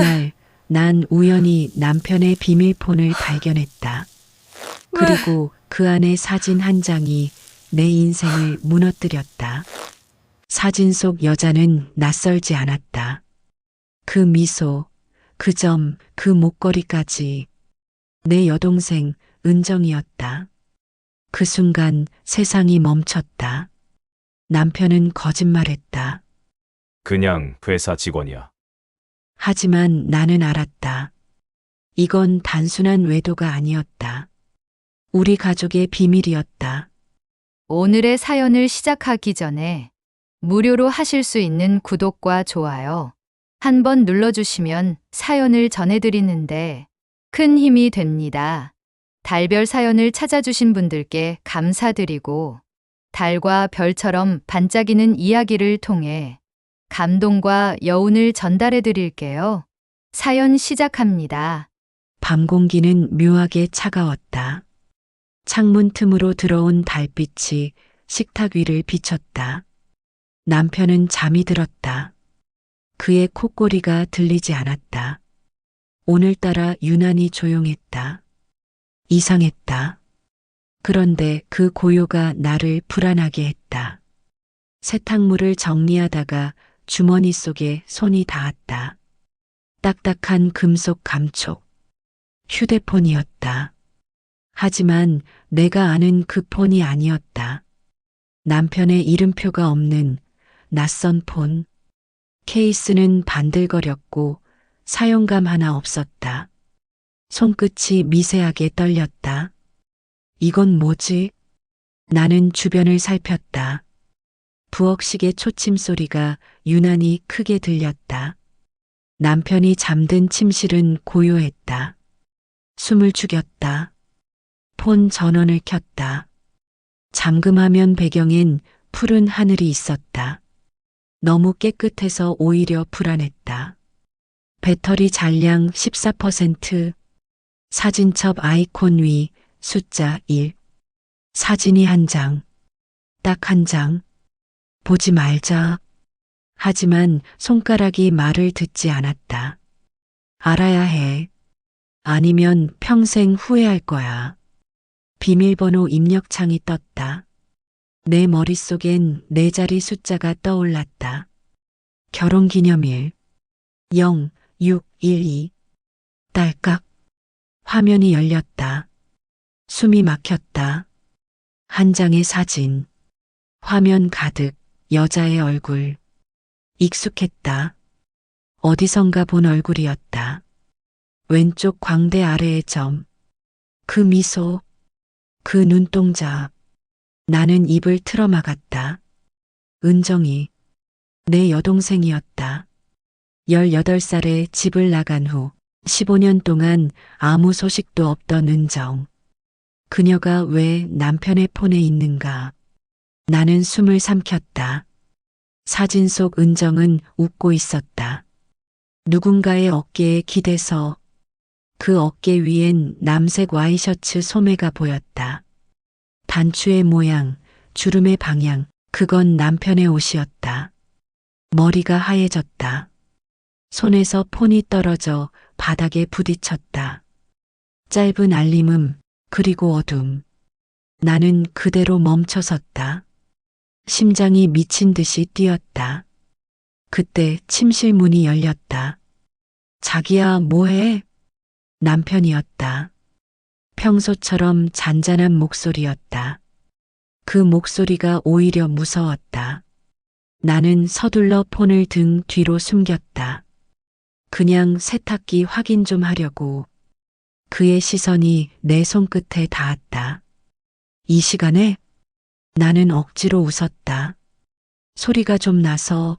그날 난 우연히 남편의 비밀폰을 발견했다. 그리고 그 안에 사진 한 장이 내 인생을 무너뜨렸다. 사진 속 여자는 낯설지 않았다. 그 미소, 그 점, 그 목걸이까지 내 여동생 은정이었다. 그 순간 세상이 멈췄다. 남편은 거짓말했다. 그냥 회사 직원이야. 하지만 나는 알았다. 이건 단순한 외도가 아니었다. 우리 가족의 비밀이었다. 오늘의 사연을 시작하기 전에 무료로 하실 수 있는 구독과 좋아요 한번 눌러주시면 사연을 전해드리는데 큰 힘이 됩니다. 달별 사연을 찾아주신 분들께 감사드리고 달과 별처럼 반짝이는 이야기를 통해 감동과 여운을 전달해 드릴게요. 사연 시작합니다. 밤 공기는 묘하게 차가웠다. 창문 틈으로 들어온 달빛이 식탁 위를 비쳤다. 남편은 잠이 들었다. 그의 콧소리가 들리지 않았다. 오늘따라 유난히 조용했다. 이상했다. 그런데 그 고요가 나를 불안하게 했다. 세탁물을 정리하다가 주머니 속에 손이 닿았다. 딱딱한 금속 감촉. 휴대폰이었다. 하지만 내가 아는 그 폰이 아니었다. 남편의 이름표가 없는 낯선 폰. 케이스는 반들거렸고 사용감 하나 없었다. 손끝이 미세하게 떨렸다. 이건 뭐지? 나는 주변을 살폈다. 부엌식의 초침 소리가 유난히 크게 들렸다. 남편이 잠든 침실은 고요했다. 숨을 죽였다. 폰 전원을 켰다. 잠금화면 배경엔 푸른 하늘이 있었다. 너무 깨끗해서 오히려 불안했다. 배터리 잔량 14%, 사진첩 아이콘 위 숫자 1, 사진이 한 장, 딱 한 장, 보지 말자. 하지만 손가락이 말을 듣지 않았다. 알아야 해. 아니면 평생 후회할 거야. 비밀번호 입력창이 떴다. 내 머릿속엔 네 자리 숫자가 떠올랐다. 결혼기념일 0612. 딸깍. 화면이 열렸다. 숨이 막혔다. 한 장의 사진. 화면 가득 여자의 얼굴. 익숙했다. 어디선가 본 얼굴이었다. 왼쪽 광대 아래의 점. 그 미소. 그 눈동자. 나는 입을 틀어막았다. 은정이 내 여동생이었다. 18살에 집을 나간 후 15년 동안 아무 소식도 없던 은정. 그녀가 왜 남편의 폰에 있는가? 나는 숨을 삼켰다. 사진 속 은정은 웃고 있었다. 누군가의 어깨에 기대서 그 어깨 위엔 남색 와이셔츠 소매가 보였다. 단추의 모양, 주름의 방향, 그건 남편의 옷이었다. 머리가 하얘졌다. 손에서 폰이 떨어져 바닥에 부딪혔다. 짧은 알림음, 그리고 어둠. 나는 그대로 멈춰섰다. 심장이 미친 듯이 뛰었다. 그때 침실 문이 열렸다. 자기야, 뭐해? 남편이었다. 평소처럼 잔잔한 목소리였다. 그 목소리가 오히려 무서웠다. 나는 서둘러 폰을 등 뒤로 숨겼다. 그냥 세탁기 확인 좀 하려고. 그의 시선이 내 손끝에 닿았다. 이 시간에? 나는 억지로 웃었다. 소리가 좀 나서.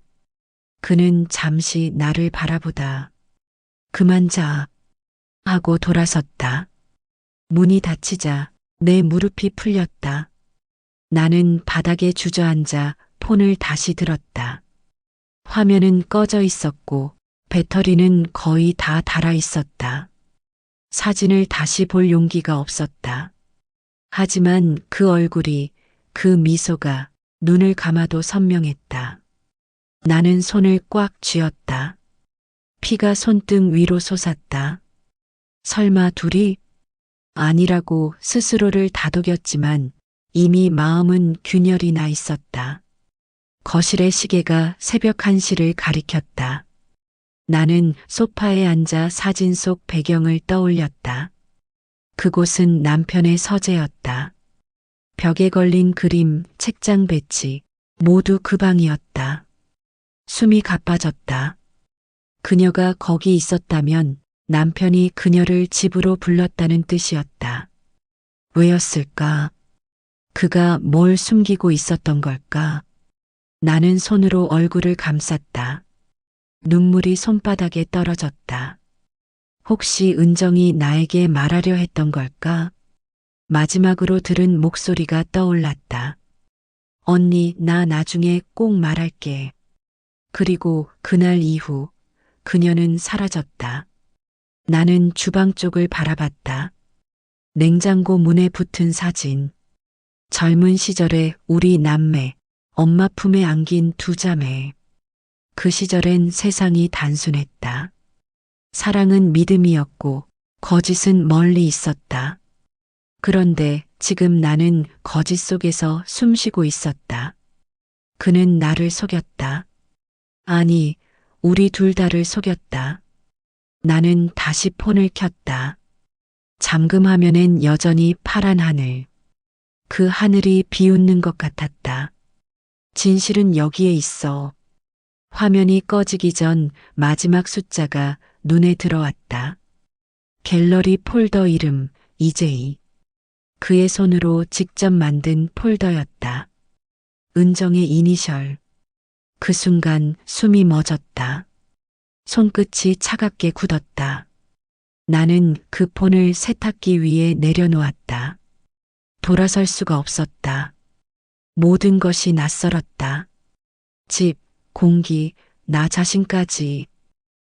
그는 잠시 나를 바라보다 그만 자 하고 돌아섰다. 문이 닫히자 내 무릎이 풀렸다. 나는 바닥에 주저앉아 폰을 다시 들었다. 화면은 꺼져 있었고 배터리는 거의 다 닳아 있었다. 사진을 다시 볼 용기가 없었다. 하지만 그 얼굴이, 그 미소가 눈을 감아도 선명했다. 나는 손을 꽉 쥐었다. 피가 손등 위로 솟았다. 설마 둘이? 아니라고 스스로를 다독였지만 이미 마음은 균열이 나 있었다. 거실의 시계가 새벽 1시를 가리켰다. 나는 소파에 앉아 사진 속 배경을 떠올렸다. 그곳은 남편의 서재였다. 벽에 걸린 그림, 책장 배치, 모두 그 방이었다. 숨이 가빠졌다. 그녀가 거기 있었다면 남편이 그녀를 집으로 불렀다는 뜻이었다. 왜였을까? 그가 뭘 숨기고 있었던 걸까? 나는 손으로 얼굴을 감쌌다. 눈물이 손바닥에 떨어졌다. 혹시 은정이 나에게 말하려 했던 걸까? 마지막으로 들은 목소리가 떠올랐다. 언니, 나 나중에 꼭 말할게. 그리고 그날 이후 그녀는 사라졌다. 나는 주방 쪽을 바라봤다. 냉장고 문에 붙은 사진. 젊은 시절의 우리 남매, 엄마 품에 안긴 두 자매. 그 시절엔 세상이 단순했다. 사랑은 믿음이었고 거짓은 멀리 있었다. 그런데 지금 나는 거짓 속에서 숨쉬고 있었다. 그는 나를 속였다. 아니, 우리 둘 다를 속였다. 나는 다시 폰을 켰다. 잠금 화면엔 여전히 파란 하늘. 그 하늘이 비웃는 것 같았다. 진실은 여기에 있어. 화면이 꺼지기 전 마지막 숫자가 눈에 들어왔다. 갤러리 폴더 이름 이재희. 그의 손으로 직접 만든 폴더였다. 은정의 이니셜. 그 순간 숨이 멎었다. 손끝이 차갑게 굳었다. 나는 그 폰을 세탁기 위에 내려놓았다. 돌아설 수가 없었다. 모든 것이 낯설었다. 집, 공기, 나 자신까지.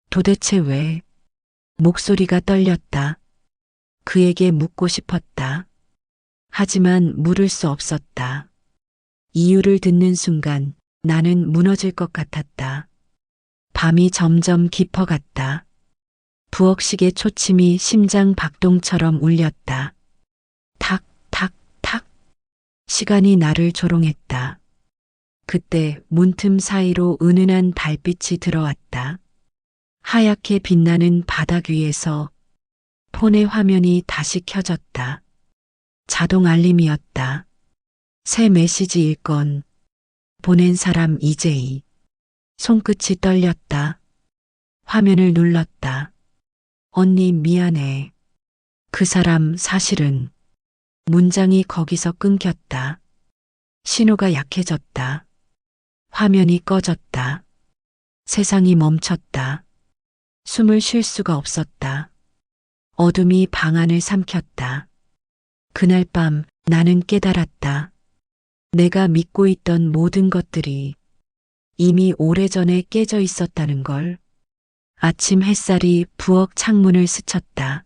도대체 왜? 목소리가 떨렸다. 그에게 묻고 싶었다. 하지만 물을 수 없었다. 이유를 듣는 순간 나는 무너질 것 같았다. 밤이 점점 깊어갔다. 부엌식의 초침이 심장 박동처럼 울렸다. 탁, 탁, 탁. 시간이 나를 조롱했다. 그때 문틈 사이로 은은한 달빛이 들어왔다. 하얗게 빛나는 바닥 위에서 폰의 화면이 다시 켜졌다. 자동 알림이었다. 새 메시지 읽건. 보낸 사람 이재희. 손끝이 떨렸다. 화면을 눌렀다. 언니 미안해. 그 사람 사실은. 문장이 거기서 끊겼다. 신호가 약해졌다. 화면이 꺼졌다. 세상이 멈췄다. 숨을 쉴 수가 없었다. 어둠이 방 안을 삼켰다. 그날 밤 나는 깨달았다. 내가 믿고 있던 모든 것들이 이미 오래전에 깨져 있었다는 걸. 아침 햇살이 부엌 창문을 스쳤다.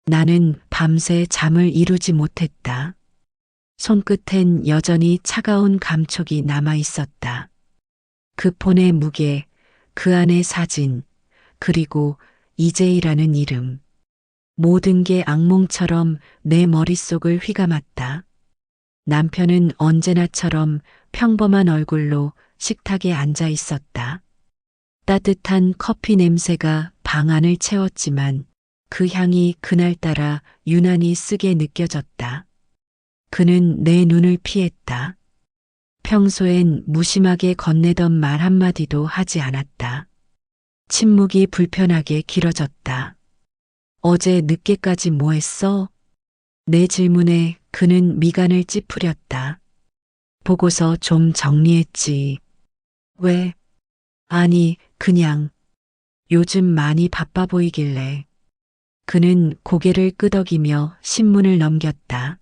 나는 밤새 잠을 이루지 못했다. 손끝엔 여전히 차가운 감촉이 남아 있었다. 그 폰의 무게, 그 안의 사진, 그리고 이재희라는 이름. 모든 게 악몽처럼 내 머릿속을 휘감았다. 남편은 언제나처럼 평범한 얼굴로 식탁에 앉아 있었다. 따뜻한 커피 냄새가 방 안을 채웠지만 그 향이 그날따라 유난히 쓰게 느껴졌다. 그는 내 눈을 피했다. 평소엔 무심하게 건네던 말 한마디도 하지 않았다. 침묵이 불편하게 길어졌다. 어제 늦게까지 뭐 했어? 내 질문에 그는 미간을 찌푸렸다. 보고서 좀 정리했지. 왜? 아니, 그냥 요즘 많이 바빠 보이길래. 그는 고개를 끄덕이며 신문을 넘겼다.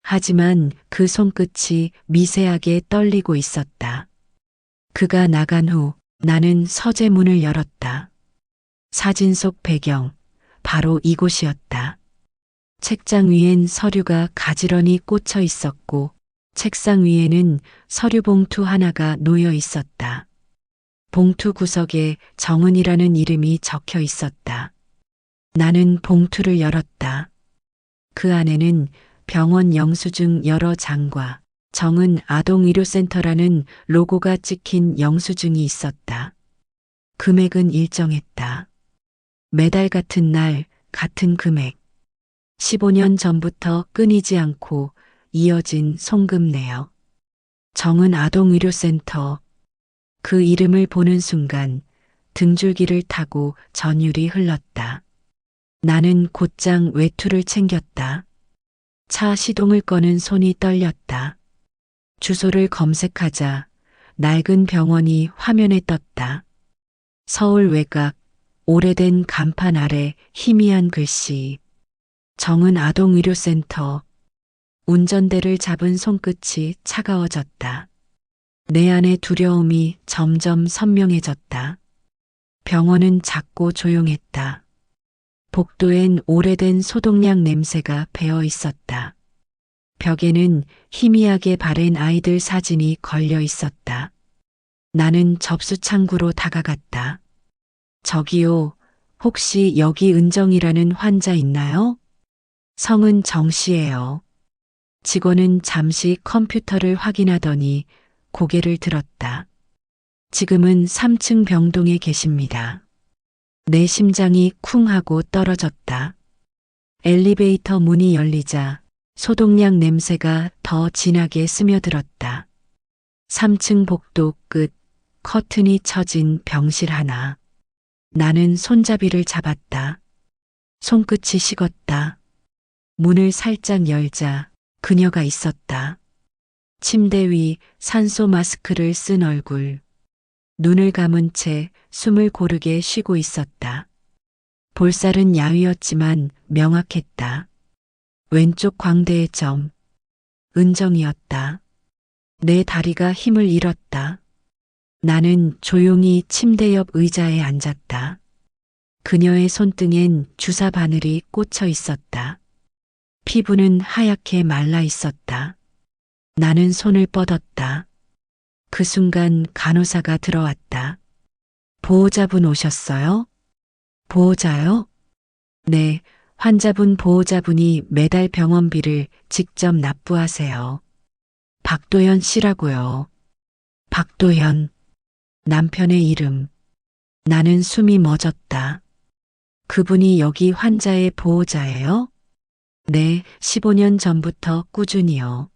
하지만 그 손끝이 미세하게 떨리고 있었다. 그가 나간 후 나는 서재 문을 열었다. 사진 속 배경, 바로 이곳이었다. 책장 위엔 서류가 가지런히 꽂혀 있었고 책상 위에는 서류 봉투 하나가 놓여 있었다. 봉투 구석에 정은이라는 이름이 적혀 있었다. 나는 봉투를 열었다. 그 안에는 병원 영수증 여러 장과 정은 아동의료센터라는 로고가 찍힌 영수증이 있었다. 금액은 일정했다. 매달 같은 날 같은 금액. 15년 전부터 끊이지 않고 이어진 송금 내역. 정은 아동의료센터. 그 이름을 보는 순간 등줄기를 타고 전율이 흘렀다. 나는 곧장 외투를 챙겼다. 차 시동을 거는 손이 떨렸다. 주소를 검색하자 낡은 병원이 화면에 떴다. 서울 외곽, 오래된 간판 아래 희미한 글씨. 정은 아동의료센터. 운전대를 잡은 손끝이 차가워졌다. 내 안의 두려움이 점점 선명해졌다. 병원은 작고 조용했다. 복도엔 오래된 소독약 냄새가 배어 있었다. 벽에는 희미하게 바랜 아이들 사진이 걸려 있었다. 나는 접수 창구로 다가갔다. 저기요, 혹시 여기 은정이라는 환자 있나요? 성은 정씨예요. 직원은 잠시 컴퓨터를 확인하더니 고개를 들었다. 지금은 3층 병동에 계십니다. 내 심장이 쿵 하고 떨어졌다. 엘리베이터 문이 열리자 소독약 냄새가 더 진하게 스며들었다. 3층 복도 끝, 커튼이 쳐진 병실 하나. 나는 손잡이를 잡았다. 손끝이 식었다. 문을 살짝 열자 그녀가 있었다. 침대 위 산소 마스크를 쓴 얼굴. 눈을 감은 채 숨을 고르게 쉬고 있었다. 볼살은 야위었지만 명확했다. 왼쪽 광대의 점. 은정이었다. 내 다리가 힘을 잃었다. 나는 조용히 침대 옆 의자에 앉았다. 그녀의 손등엔 주사 바늘이 꽂혀 있었다. 피부는 하얗게 말라 있었다. 나는 손을 뻗었다. 그 순간 간호사가 들어왔다. 보호자분 오셨어요? 보호자요? 네, 환자분 보호자분이 매달 병원비를 직접 납부하세요. 박도현 씨라고요. 박도현. 남편의 이름. 나는 숨이 멎었다. 그분이 여기 환자의 보호자예요? 네, 15년 전부터 꾸준히요.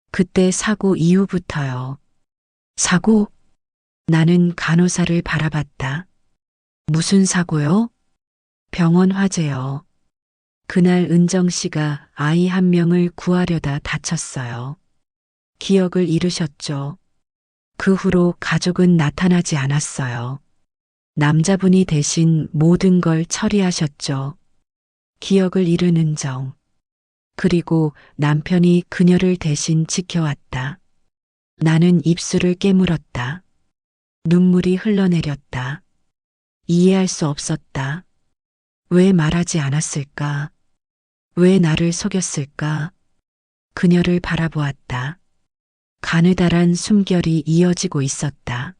그때 사고 이후부터요. 사고? 나는 간호사를 바라봤다. 무슨 사고요? 병원 화재요. 그날 은정 씨가 아이 한 명을 구하려다 다쳤어요. 기억을 잃으셨죠. 그 후로 가족은 나타나지 않았어요. 남자분이 대신 모든 걸 처리하셨죠. 기억을 잃은 은정. 그리고 남편이 그녀를 대신 지켜왔다. 나는 입술을 깨물었다. 눈물이 흘러내렸다. 이해할 수 없었다. 왜 말하지 않았을까? 왜 나를 속였을까? 그녀를 바라보았다. 가느다란 숨결이 이어지고 있었다.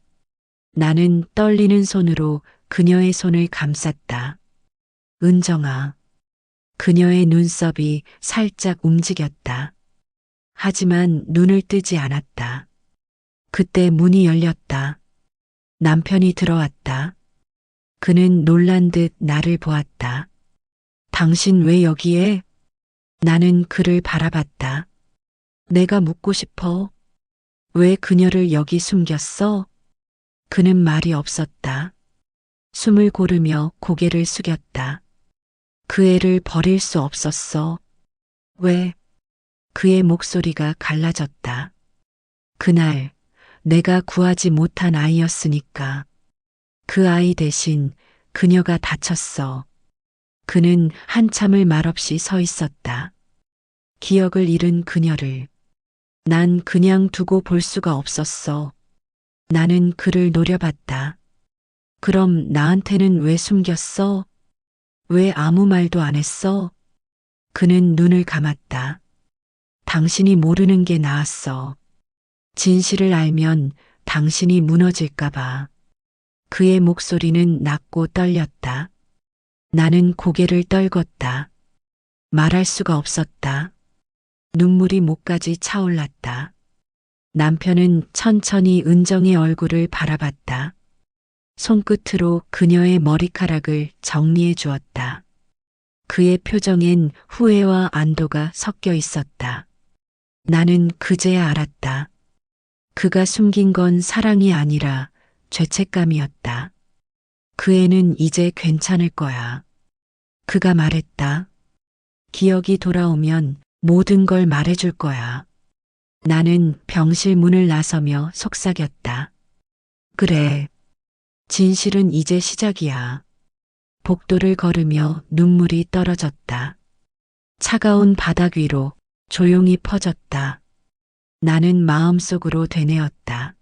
나는 떨리는 손으로 그녀의 손을 감쌌다. 은정아. 그녀의 눈썹이 살짝 움직였다. 하지만 눈을 뜨지 않았다. 그때 문이 열렸다. 남편이 들어왔다. 그는 놀란 듯 나를 보았다. 당신 왜 여기에? 나는 그를 바라봤다. 내가 묻고 싶어. 왜 그녀를 여기 숨겼어? 그는 말이 없었다. 숨을 고르며 고개를 숙였다. 그 애를 버릴 수 없었어. 왜? 그의 목소리가 갈라졌다. 그날 내가 구하지 못한 아이였으니까. 그 아이 대신 그녀가 다쳤어. 그는 한참을 말없이 서 있었다. 기억을 잃은 그녀를. 난 그냥 두고 볼 수가 없었어. 나는 그를 노려봤다. 그럼 나한테는 왜 숨겼어? 왜 아무 말도 안 했어? 그는 눈을 감았다. 당신이 모르는 게 나았어. 진실을 알면 당신이 무너질까 봐. 그의 목소리는 낮고 떨렸다. 나는 고개를 떨궜다. 말할 수가 없었다. 눈물이 목까지 차올랐다. 남편은 천천히 은정의 얼굴을 바라봤다. 손끝으로 그녀의 머리카락을 정리해 주었다. 그의 표정엔 후회와 안도가 섞여 있었다. 나는 그제야 알았다. 그가 숨긴 건 사랑이 아니라 죄책감이었다. 그 애는 이제 괜찮을 거야. 그가 말했다. 기억이 돌아오면 모든 걸 말해줄 거야. 나는 병실 문을 나서며 속삭였다. 그래. 진실은 이제 시작이야. 복도를 걸으며 눈물이 떨어졌다. 차가운 바닥 위로 조용히 퍼졌다. 나는 마음속으로 되뇌었다.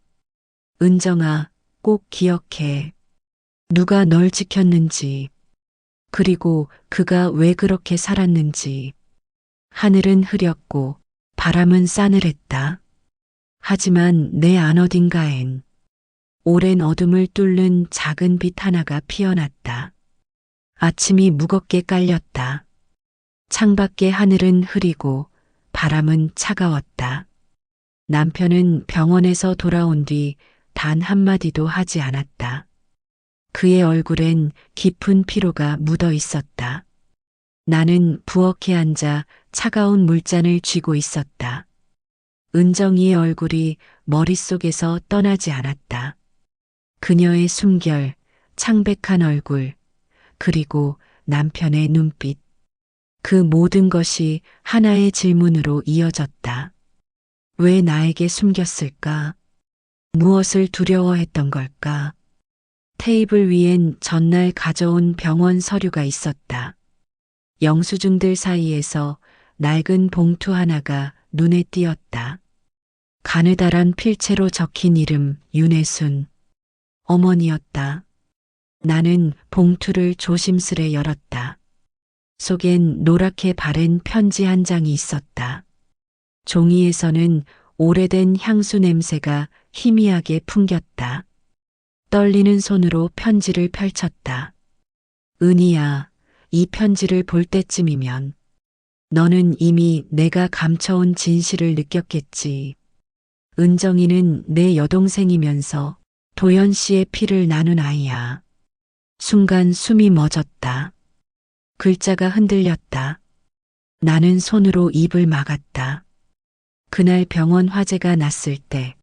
은정아, 꼭 기억해. 누가 널 지켰는지, 그리고 그가 왜 그렇게 살았는지. 하늘은 흐렸고 바람은 싸늘했다. 하지만 내 안 어딘가엔 오랜 어둠을 뚫는 작은 빛 하나가 피어났다. 아침이 무겁게 깔렸다. 창밖의 하늘은 흐리고 바람은 차가웠다. 남편은 병원에서 돌아온 뒤 단 한마디도 하지 않았다. 그의 얼굴엔 깊은 피로가 묻어 있었다. 나는 부엌에 앉아 차가운 물잔을 쥐고 있었다. 은정이의 얼굴이 머릿속에서 떠나지 않았다. 그녀의 숨결, 창백한 얼굴, 그리고 남편의 눈빛. 그 모든 것이 하나의 질문으로 이어졌다. 왜 나에게 숨겼을까? 무엇을 두려워했던 걸까? 테이블 위엔 전날 가져온 병원 서류가 있었다. 영수증들 사이에서 낡은 봉투 하나가 눈에 띄었다. 가느다란 필체로 적힌 이름 윤혜순. 어머니였다. 나는 봉투를 조심스레 열었다. 속엔 노랗게 바랜 편지 한 장이 있었다. 종이에서는 오래된 향수 냄새가 희미하게 풍겼다. 떨리는 손으로 편지를 펼쳤다. 은희야, 이 편지를 볼 때쯤이면 너는 이미 내가 감춰온 진실을 느꼈겠지. 은정이는 내 여동생이면서 도연 씨의 피를 나눈 아이야. 순간 숨이 멎었다. 글자가 흔들렸다. 나는 손으로 입을 막았다. 그날 병원 화재가 났을 때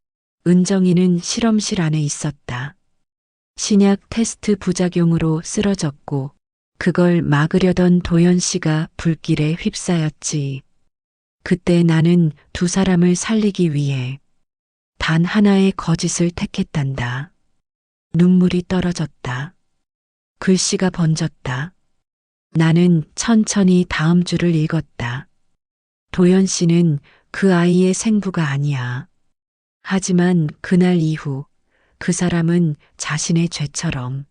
은정이는 실험실 안에 있었다. 신약 테스트 부작용으로 쓰러졌고 그걸 막으려던 도연 씨가 불길에 휩싸였지. 그때 나는 두 사람을 살리기 위해 단 하나의 거짓을 택했단다. 눈물이 떨어졌다. 글씨가 번졌다. 나는 천천히 다음 줄을 읽었다. 도연 씨는 그 아이의 생부가 아니야. 하지만 그날 이후 그 사람은 자신의 죄처럼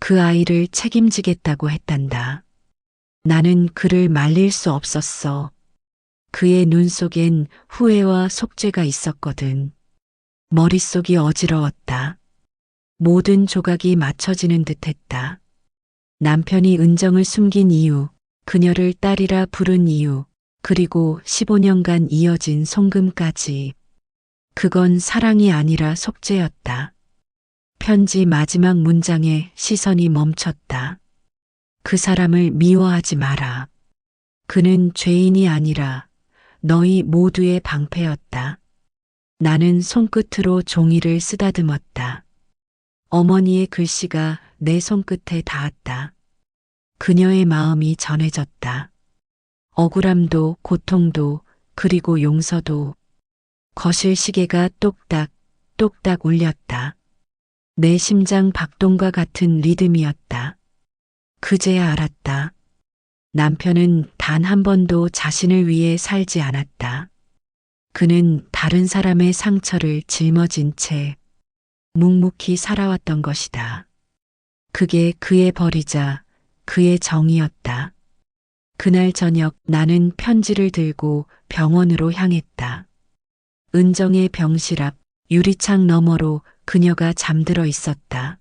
그 아이를 책임지겠다고 했단다. 나는 그를 말릴 수 없었어. 그의 눈 속엔 후회와 속죄가 있었거든. 머릿속이 어지러웠다. 모든 조각이 맞춰지는 듯했다. 남편이 은정을 숨긴 이유, 그녀를 딸이라 부른 이유, 그리고 15년간 이어진 송금까지. 그건 사랑이 아니라 속죄였다. 편지 마지막 문장에 시선이 멈췄다. 그 사람을 미워하지 마라. 그는 죄인이 아니라 너희 모두의 방패였다. 나는 손끝으로 종이를 쓰다듬었다. 어머니의 글씨가 내 손끝에 닿았다. 그녀의 마음이 전해졌다. 억울함도 고통도 그리고 용서도. 거실 시계가 똑딱 똑딱 울렸다. 내 심장 박동과 같은 리듬이었다. 그제야 알았다. 남편은 단 한 번도 자신을 위해 살지 않았다. 그는 다른 사람의 상처를 짊어진 채 묵묵히 살아왔던 것이다. 그게 그의 벌이자 그의 정이었다. 그날 저녁 나는 편지를 들고 병원으로 향했다. 은정의 병실 앞 유리창 너머로 그녀가 잠들어 있었다.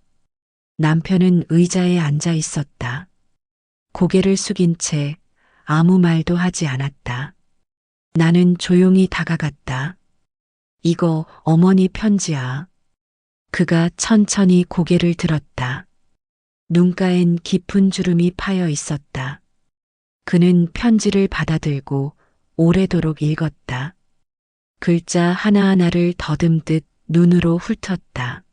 남편은 의자에 앉아 있었다. 고개를 숙인 채 아무 말도 하지 않았다. 나는 조용히 다가갔다. 이거 어머니 편지야. 그가 천천히 고개를 들었다. 눈가엔 깊은 주름이 파여 있었다. 그는 편지를 받아들고 오래도록 읽었다. 글자 하나하나를 더듬듯 눈으로 훑었다.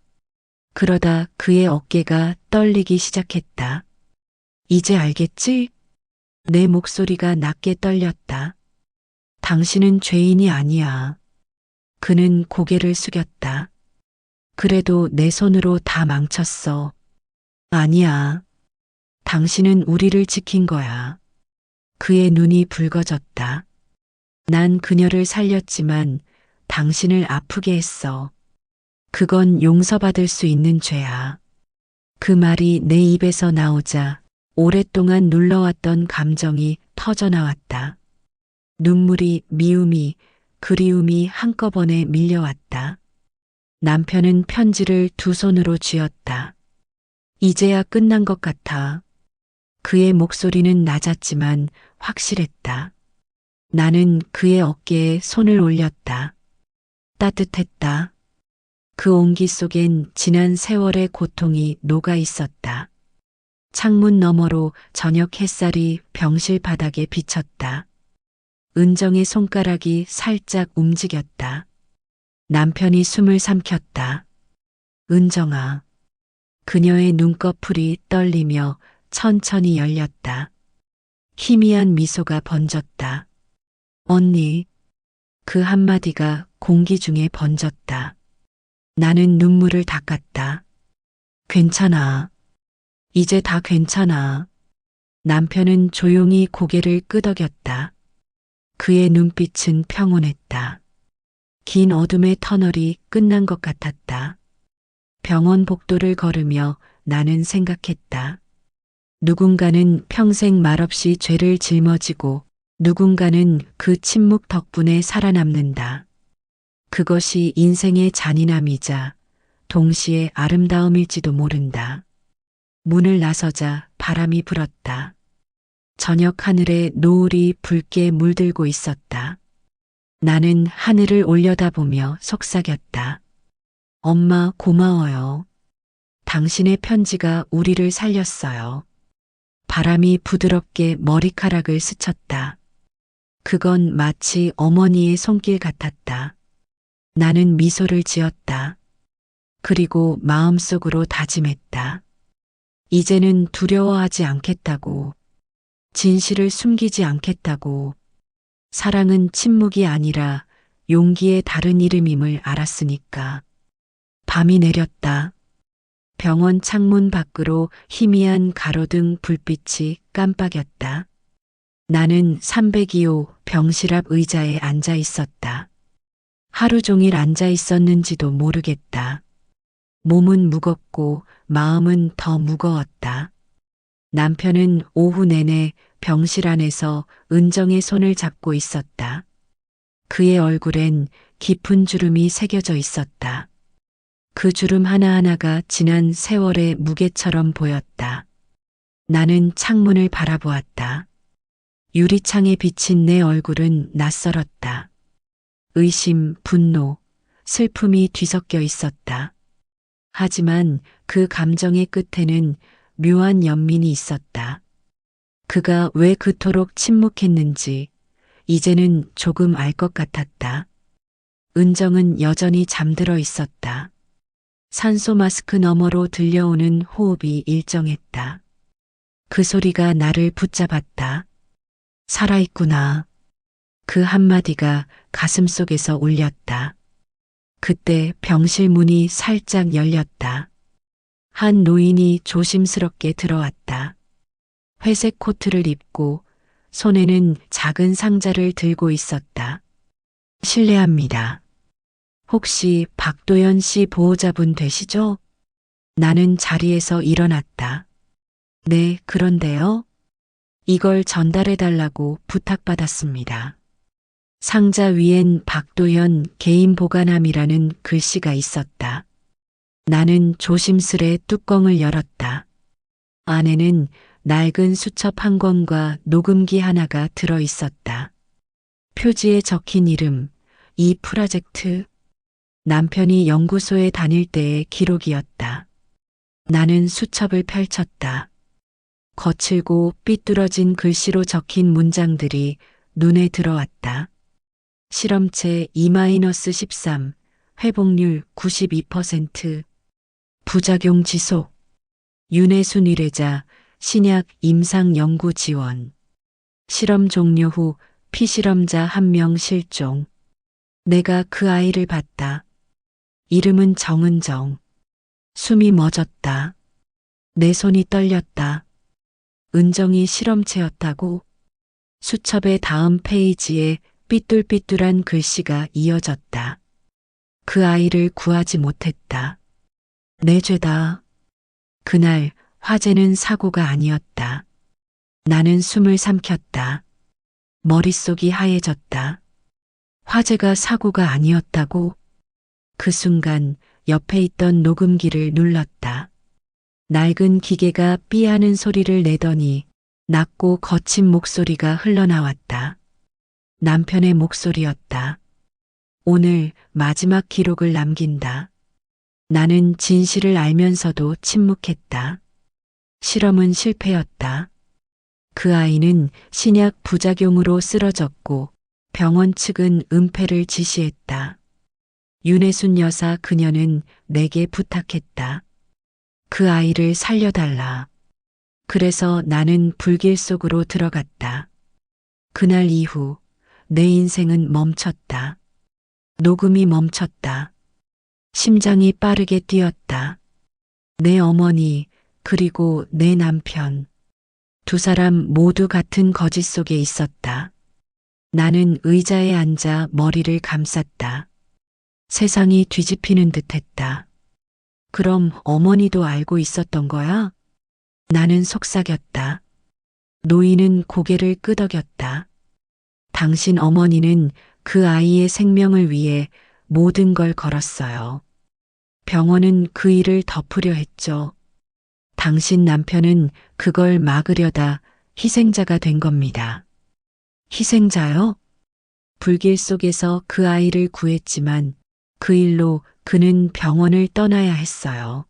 그러다 그의 어깨가 떨리기 시작했다. 이제 알겠지? 내 목소리가 낮게 떨렸다. 당신은 죄인이 아니야. 그는 고개를 숙였다. 그래도 내 손으로 다 망쳤어. 아니야. 당신은 우리를 지킨 거야. 그의 눈이 붉어졌다. 난 그녀를 살렸지만 당신을 아프게 했어. 그건 용서받을 수 있는 죄야. 그 말이 내 입에서 나오자 오랫동안 눌러왔던 감정이 터져나왔다. 눈물이, 미움이, 그리움이 한꺼번에 밀려왔다. 남편은 편지를 두 손으로 쥐었다. 이제야 끝난 것 같아. 그의 목소리는 낮았지만 확실했다. 나는 그의 어깨에 손을 올렸다. 따뜻했다. 그 온기 속엔 지난 세월의 고통이 녹아 있었다. 창문 너머로 저녁 햇살이 병실 바닥에 비쳤다. 은정의 손가락이 살짝 움직였다. 남편이 숨을 삼켰다. 은정아. 그녀의 눈꺼풀이 떨리며 천천히 열렸다. 희미한 미소가 번졌다. 언니. 그 한마디가 공기 중에 번졌다. 나는 눈물을 닦았다. 괜찮아. 이제 다 괜찮아. 남편은 조용히 고개를 끄덕였다. 그의 눈빛은 평온했다. 긴 어둠의 터널이 끝난 것 같았다. 병원 복도를 걸으며 나는 생각했다. 누군가는 평생 말없이 죄를 짊어지고 누군가는 그 침묵 덕분에 살아남는다. 그것이 인생의 잔인함이자 동시에 아름다움일지도 모른다. 문을 나서자 바람이 불었다. 저녁 하늘에 노을이 붉게 물들고 있었다. 나는 하늘을 올려다보며 속삭였다. 엄마 고마워요. 당신의 편지가 우리를 살렸어요. 바람이 부드럽게 머리카락을 스쳤다. 그건 마치 어머니의 손길 같았다. 나는 미소를 지었다. 그리고 마음속으로 다짐했다. 이제는 두려워하지 않겠다고. 진실을 숨기지 않겠다고. 사랑은 침묵이 아니라 용기의 다른 이름임을 알았으니까. 밤이 내렸다. 병원 창문 밖으로 희미한 가로등 불빛이 깜빡였다. 나는 302호 병실 앞 의자에 앉아 있었다. 하루 종일 앉아 있었는지도 모르겠다. 몸은 무겁고 마음은 더 무거웠다. 남편은 오후 내내 병실 안에서 은정의 손을 잡고 있었다. 그의 얼굴엔 깊은 주름이 새겨져 있었다. 그 주름 하나하나가 지난 세월의 무게처럼 보였다. 나는 창문을 바라보았다. 유리창에 비친 내 얼굴은 낯설었다. 의심, 분노, 슬픔이 뒤섞여 있었다. 하지만 그 감정의 끝에는 묘한 연민이 있었다. 그가 왜 그토록 침묵했는지 이제는 조금 알 것 같았다. 은정은 여전히 잠들어 있었다. 산소 마스크 너머로 들려오는 호흡이 일정했다. 그 소리가 나를 붙잡았다. 살아있구나. 그 한마디가 가슴속에서 울렸다. 그때 병실 문이 살짝 열렸다. 한 노인이 조심스럽게 들어왔다. 회색 코트를 입고 손에는 작은 상자를 들고 있었다. 실례합니다. 혹시 박도연 씨 보호자분 되시죠? 나는 자리에서 일어났다. 네, 그런데요. 이걸 전달해달라고 부탁받았습니다. 상자 위엔 박도연 개인 보관함이라는 글씨가 있었다. 나는 조심스레 뚜껑을 열었다. 안에는 낡은 수첩 한 권과 녹음기 하나가 들어 있었다. 표지에 적힌 이름, 이 프로젝트. 남편이 연구소에 다닐 때의 기록이었다. 나는 수첩을 펼쳤다. 거칠고 삐뚤어진 글씨로 적힌 문장들이 눈에 들어왔다. 실험체 2-13, 회복률 92%, 부작용 지속, 윤회순 의뢰자, 신약 임상 연구 지원, 실험 종료 후 피실험자 1명 실종. 내가 그 아이를 봤다. 이름은 정은정. 숨이 멎었다. 내 손이 떨렸다. 은정이 실험체였다고? 수첩의 다음 페이지에 삐뚤삐뚤한 글씨가 이어졌다. 그 아이를 구하지 못했다. 내 죄다. 그날 화재는 사고가 아니었다. 나는 숨을 삼켰다. 머릿속이 하얘졌다. 화재가 사고가 아니었다고? 그 순간 옆에 있던 녹음기를 눌렀다. 낡은 기계가 삐하는 소리를 내더니 낮고 거친 목소리가 흘러나왔다. 남편의 목소리였다. 오늘 마지막 기록을 남긴다. 나는 진실을 알면서도 침묵했다. 실험은 실패였다. 그 아이는 신약 부작용으로 쓰러졌고 병원 측은 은폐를 지시했다. 윤혜순 여사 그녀는 내게 부탁했다. 그 아이를 살려달라. 그래서 나는 불길 속으로 들어갔다. 그날 이후 내 인생은 멈췄다. 녹음이 멈췄다. 심장이 빠르게 뛰었다. 내 어머니 그리고 내 남편. 두 사람 모두 같은 거짓 속에 있었다. 나는 의자에 앉아 머리를 감쌌다. 세상이 뒤집히는 듯했다. 그럼 어머니도 알고 있었던 거야? 나는 속삭였다. 노인은 고개를 끄덕였다. 당신 어머니는 그 아이의 생명을 위해 모든 걸 걸었어요. 병원은 그 일을 덮으려 했죠. 당신 남편은 그걸 막으려다 희생자가 된 겁니다. 희생자요? 불길 속에서 그 아이를 구했지만 그 일로 그는 병원을 떠나야 했어요.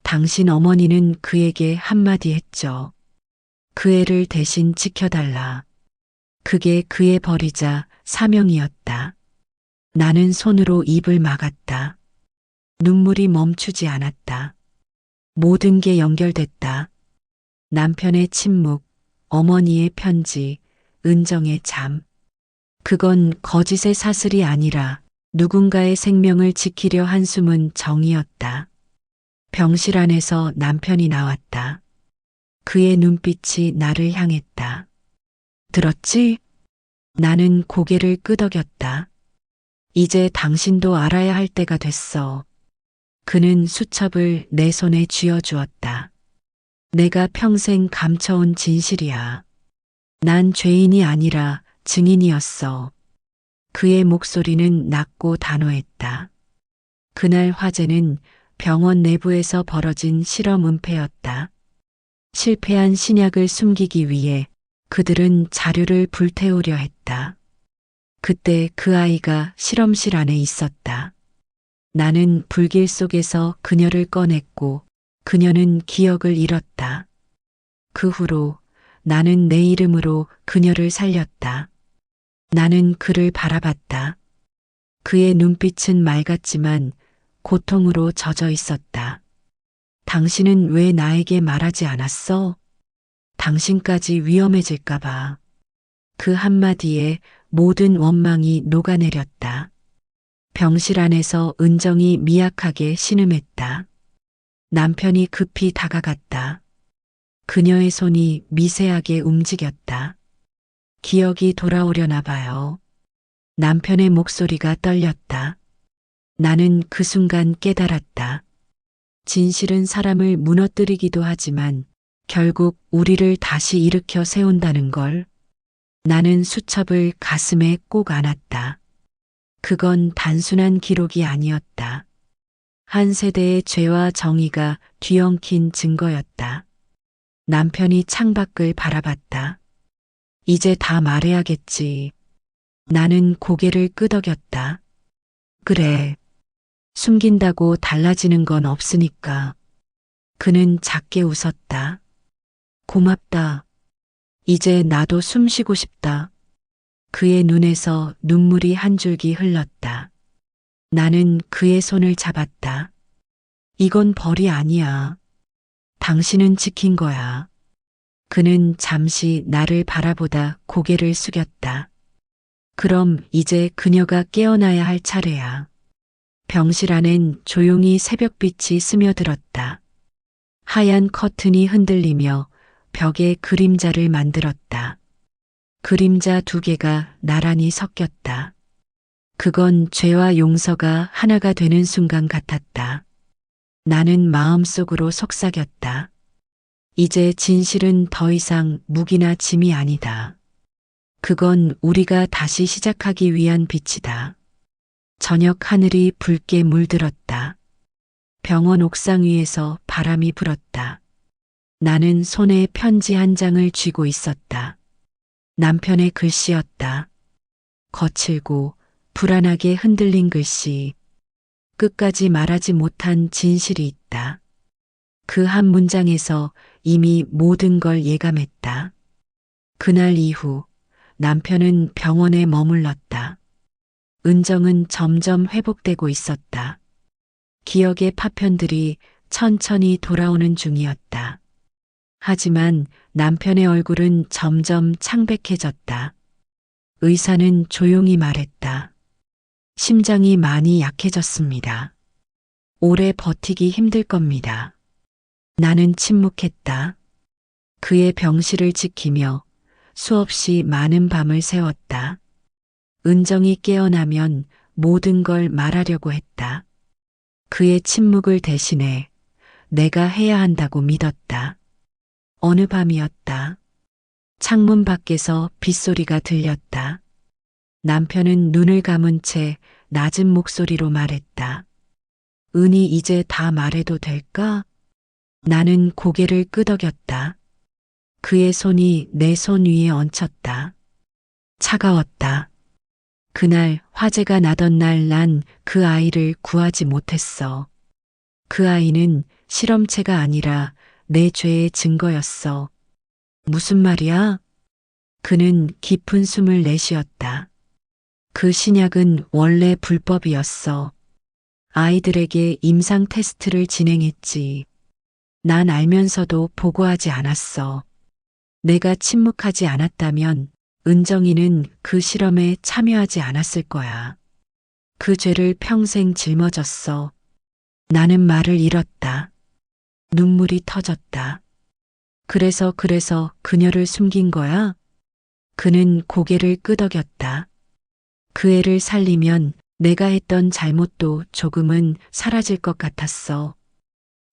당신 어머니는 그에게 한마디 했죠. 그 애를 대신 지켜달라. 그게 그의 벌이자 사명이었다. 나는 손으로 입을 막았다. 눈물이 멈추지 않았다. 모든 게 연결됐다. 남편의 침묵, 어머니의 편지, 은정의 잠. 그건 거짓의 사슬이 아니라 누군가의 생명을 지키려 한숨은 정이었다. 병실 안에서 남편이 나왔다. 그의 눈빛이 나를 향했다. 들었지? 나는 고개를 끄덕였다. 이제 당신도 알아야 할 때가 됐어. 그는 수첩을 내 손에 쥐어주었다. 내가 평생 감춰온 진실이야. 난 죄인이 아니라 증인이었어. 그의 목소리는 낮고 단호했다. 그날 화재는 병원 내부에서 벌어진 실험 은폐였다. 실패한 신약을 숨기기 위해 그들은 자료를 불태우려 했다. 그때 그 아이가 실험실 안에 있었다. 나는 불길 속에서 그녀를 꺼냈고 그녀는 기억을 잃었다. 그 후로 나는 내 이름으로 그녀를 살렸다. 나는 그를 바라봤다. 그의 눈빛은 맑았지만 고통으로 젖어 있었다. 당신은 왜 나에게 말하지 않았어? 당신까지 위험해질까봐. 그 한마디에 모든 원망이 녹아내렸다. 병실 안에서 은정이 미약하게 신음했다. 남편이 급히 다가갔다. 그녀의 손이 미세하게 움직였다. 기억이 돌아오려나 봐요. 남편의 목소리가 떨렸다. 나는 그 순간 깨달았다. 진실은 사람을 무너뜨리기도 하지만 결국 우리를 다시 일으켜 세운다는 걸. 나는 수첩을 가슴에 꼭 안았다. 그건 단순한 기록이 아니었다. 한 세대의 죄와 정의가 뒤엉킨 증거였다. 남편이 창밖을 바라봤다. 이제 다 말해야겠지. 나는 고개를 끄덕였다. 그래. 숨긴다고 달라지는 건 없으니까. 그는 작게 웃었다. 고맙다. 이제 나도 숨 쉬고 싶다. 그의 눈에서 눈물이 한 줄기 흘렀다. 나는 그의 손을 잡았다. 이건 벌이 아니야. 당신은 지킨 거야. 그는 잠시 나를 바라보다 고개를 숙였다. 그럼 이제 그녀가 깨어나야 할 차례야. 병실 안엔 조용히 새벽빛이 스며들었다. 하얀 커튼이 흔들리며 벽에 그림자를 만들었다. 그림자 두 개가 나란히 섞였다. 그건 죄와 용서가 하나가 되는 순간 같았다. 나는 마음속으로 속삭였다. 이제 진실은 더 이상 무기나 짐이 아니다. 그건 우리가 다시 시작하기 위한 빛이다. 저녁 하늘이 붉게 물들었다. 병원 옥상 위에서 바람이 불었다. 나는 손에 편지 한 장을 쥐고 있었다. 남편의 글씨였다. 거칠고 불안하게 흔들린 글씨. 끝까지 말하지 못한 진실이 있다. 그 한 문장에서 이미 모든 걸 예감했다. 그날 이후 남편은 병원에 머물렀다. 은정은 점점 회복되고 있었다. 기억의 파편들이 천천히 돌아오는 중이었다. 하지만 남편의 얼굴은 점점 창백해졌다. 의사는 조용히 말했다. 심장이 많이 약해졌습니다. 오래 버티기 힘들 겁니다. 나는 침묵했다. 그의 병실을 지키며 수없이 많은 밤을 새웠다. 은정이 깨어나면 모든 걸 말하려고 했다. 그의 침묵을 대신해 내가 해야 한다고 믿었다. 어느 밤이었다. 창문 밖에서 빗소리가 들렸다. 남편은 눈을 감은 채 낮은 목소리로 말했다. 은희 이제 다 말해도 될까? 나는 고개를 끄덕였다. 그의 손이 내 손 위에 얹혔다. 차가웠다. 그날 화재가 나던 날 난 그 아이를 구하지 못했어. 그 아이는 실험체가 아니라 내 죄의 증거였어. 무슨 말이야? 그는 깊은 숨을 내쉬었다. 그 신약은 원래 불법이었어. 아이들에게 임상 테스트를 진행했지. 난 알면서도 보고하지 않았어. 내가 침묵하지 않았다면 은정이는 그 실험에 참여하지 않았을 거야. 그 죄를 평생 짊어졌어. 나는 말을 잃었다. 눈물이 터졌다. 그래서 그녀를 숨긴 거야? 그는 고개를 끄덕였다. 그 애를 살리면 내가 했던 잘못도 조금은 사라질 것 같았어.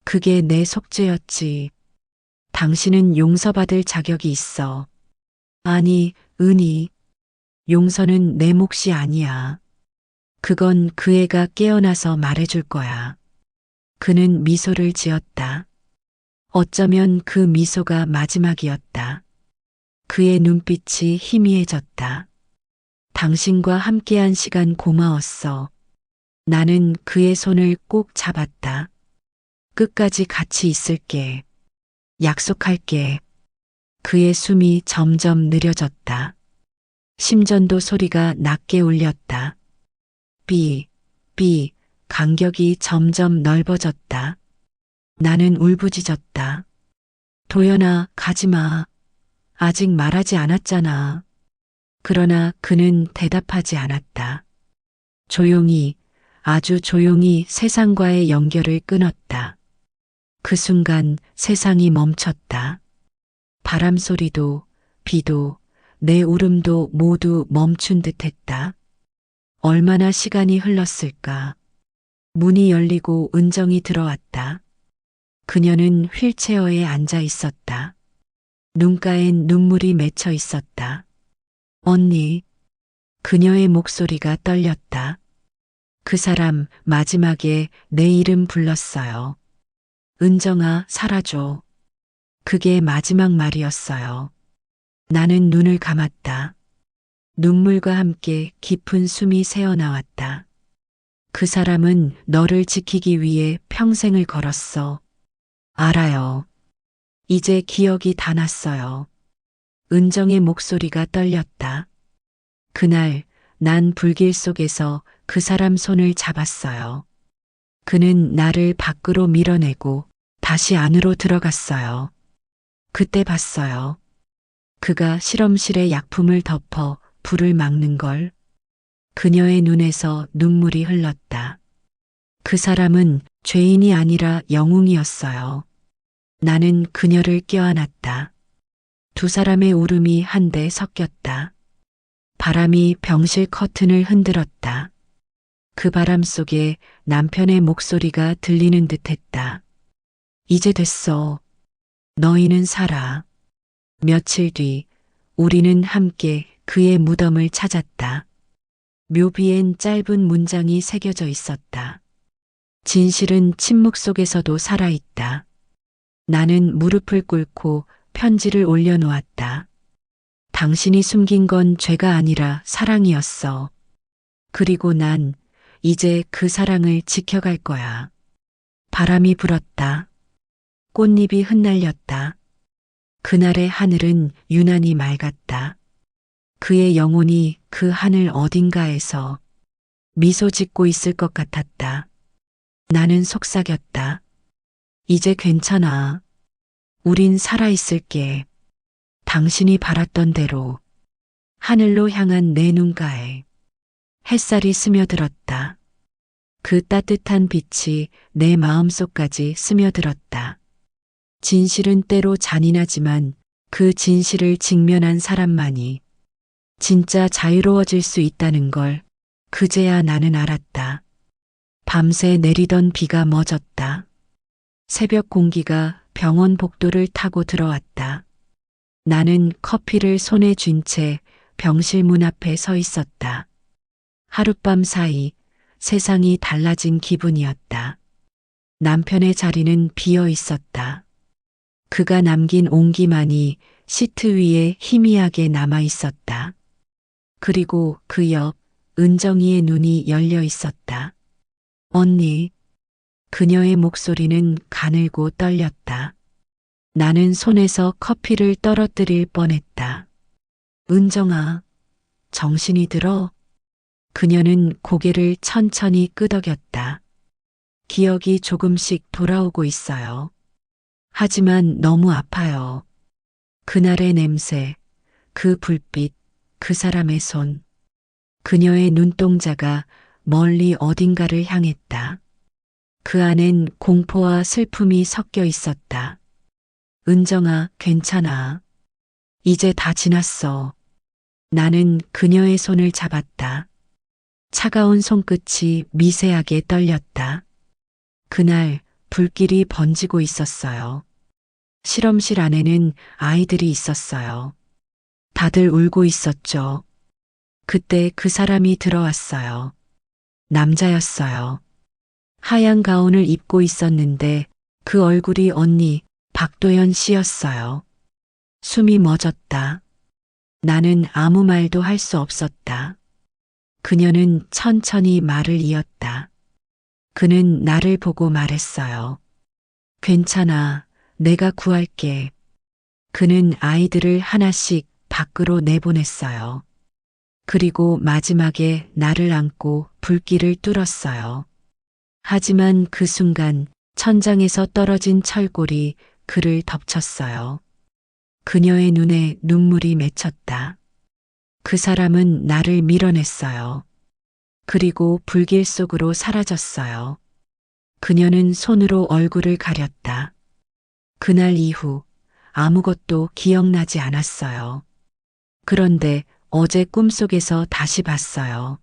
그게 내 속죄였지. 당신은 용서받을 자격이 있어. 아니, 은희. 용서는 내 몫이 아니야. 그건 그 애가 깨어나서 말해줄 거야. 그는 미소를 지었다. 어쩌면 그 미소가 마지막이었다. 그의 눈빛이 희미해졌다. 당신과 함께한 시간 고마웠어. 나는 그의 손을 꼭 잡았다. 끝까지 같이 있을게. 약속할게. 그의 숨이 점점 느려졌다. 심전도 소리가 낮게 울렸다. 삐, 간격이 점점 넓어졌다. 나는 울부짖었다. 도연아, 가지마. 아직 말하지 않았잖아. 그러나 그는 대답하지 않았다. 조용히, 아주 조용히 세상과의 연결을 끊었다. 그 순간 세상이 멈췄다. 바람 소리도, 비도, 내 울음도 모두 멈춘 듯 했다. 얼마나 시간이 흘렀을까. 문이 열리고 은정이 들어왔다. 그녀는 휠체어에 앉아 있었다. 눈가엔 눈물이 맺혀 있었다. 언니. 그녀의 목소리가 떨렸다. 그 사람 마지막에 내 이름 불렀어요. 은정아, 살아줘. 그게 마지막 말이었어요. 나는 눈을 감았다. 눈물과 함께 깊은 숨이 새어나왔다. 그 사람은 너를 지키기 위해 평생을 걸었어. 알아요. 이제 기억이 다 났어요. 은정의 목소리가 떨렸다. 그날 난 불길 속에서 그 사람 손을 잡았어요. 그는 나를 밖으로 밀어내고 다시 안으로 들어갔어요. 그때 봤어요. 그가 실험실에 약품을 덮어 불을 막는 걸. 그녀의 눈에서 눈물이 흘렀다. 그 사람은 죄인이 아니라 영웅이었어요. 나는 그녀를 껴안았다. 두 사람의 울음이 한데 섞였다. 바람이 병실 커튼을 흔들었다. 그 바람 속에 남편의 목소리가 들리는 듯했다. 이제 됐어. 너희는 살아. 며칠 뒤 우리는 함께 그의 무덤을 찾았다. 묘비엔 짧은 문장이 새겨져 있었다. 진실은 침묵 속에서도 살아있다. 나는 무릎을 꿇고 편지를 올려놓았다. 당신이 숨긴 건 죄가 아니라 사랑이었어. 그리고 난 이제 그 사랑을 지켜갈 거야. 바람이 불었다. 꽃잎이 흩날렸다. 그날의 하늘은 유난히 맑았다. 그의 영혼이 그 하늘 어딘가에서 미소 짓고 있을 것 같았다. 나는 속삭였다. 이제 괜찮아. 우린 살아있을게. 당신이 바랐던 대로. 하늘로 향한 내 눈가에 햇살이 스며들었다. 그 따뜻한 빛이 내 마음속까지 스며들었다. 진실은 때로 잔인하지만 그 진실을 직면한 사람만이 진짜 자유로워질 수 있다는 걸 그제야 나는 알았다. 밤새 내리던 비가 멎었다. 새벽 공기가 병원 복도를 타고 들어왔다. 나는 커피를 손에 쥔 채 병실 문 앞에 서 있었다. 하룻밤 사이 세상이 달라진 기분이었다. 남편의 자리는 비어 있었다. 그가 남긴 온기만이 시트 위에 희미하게 남아 있었다. 그리고 그 옆 은정이의 눈이 열려 있었다. 언니. 그녀의 목소리는 가늘고 떨렸다. 나는 손에서 커피를 떨어뜨릴 뻔했다. 은정아, 정신이 들어? 그녀는 고개를 천천히 끄덕였다. 기억이 조금씩 돌아오고 있어요. 하지만 너무 아파요. 그날의 냄새, 그 불빛, 그 사람의 손. 그녀의 눈동자가 멀리 어딘가를 향했다. 그 안엔 공포와 슬픔이 섞여 있었다. 은정아, 괜찮아. 이제 다 지났어. 나는 그녀의 손을 잡았다. 차가운 손끝이 미세하게 떨렸다. 그날 불길이 번지고 있었어요. 실험실 안에는 아이들이 있었어요. 다들 울고 있었죠. 그때 그 사람이 들어왔어요. 남자였어요. 하얀 가운을 입고 있었는데 그 얼굴이 언니 박도연 씨였어요. 숨이 멎었다. 나는 아무 말도 할 수 없었다. 그녀는 천천히 말을 이었다. 그는 나를 보고 말했어요. 괜찮아. 내가 구할게. 그는 아이들을 하나씩 밖으로 내보냈어요. 그리고 마지막에 나를 안고 불길을 뚫었어요. 하지만 그 순간 천장에서 떨어진 철골이 그를 덮쳤어요. 그녀의 눈에 눈물이 맺혔다. 그 사람은 나를 밀어냈어요. 그리고 불길 속으로 사라졌어요. 그녀는 손으로 얼굴을 가렸다. 그날 이후 아무것도 기억나지 않았어요. 그런데 어제 꿈속에서 다시 봤어요.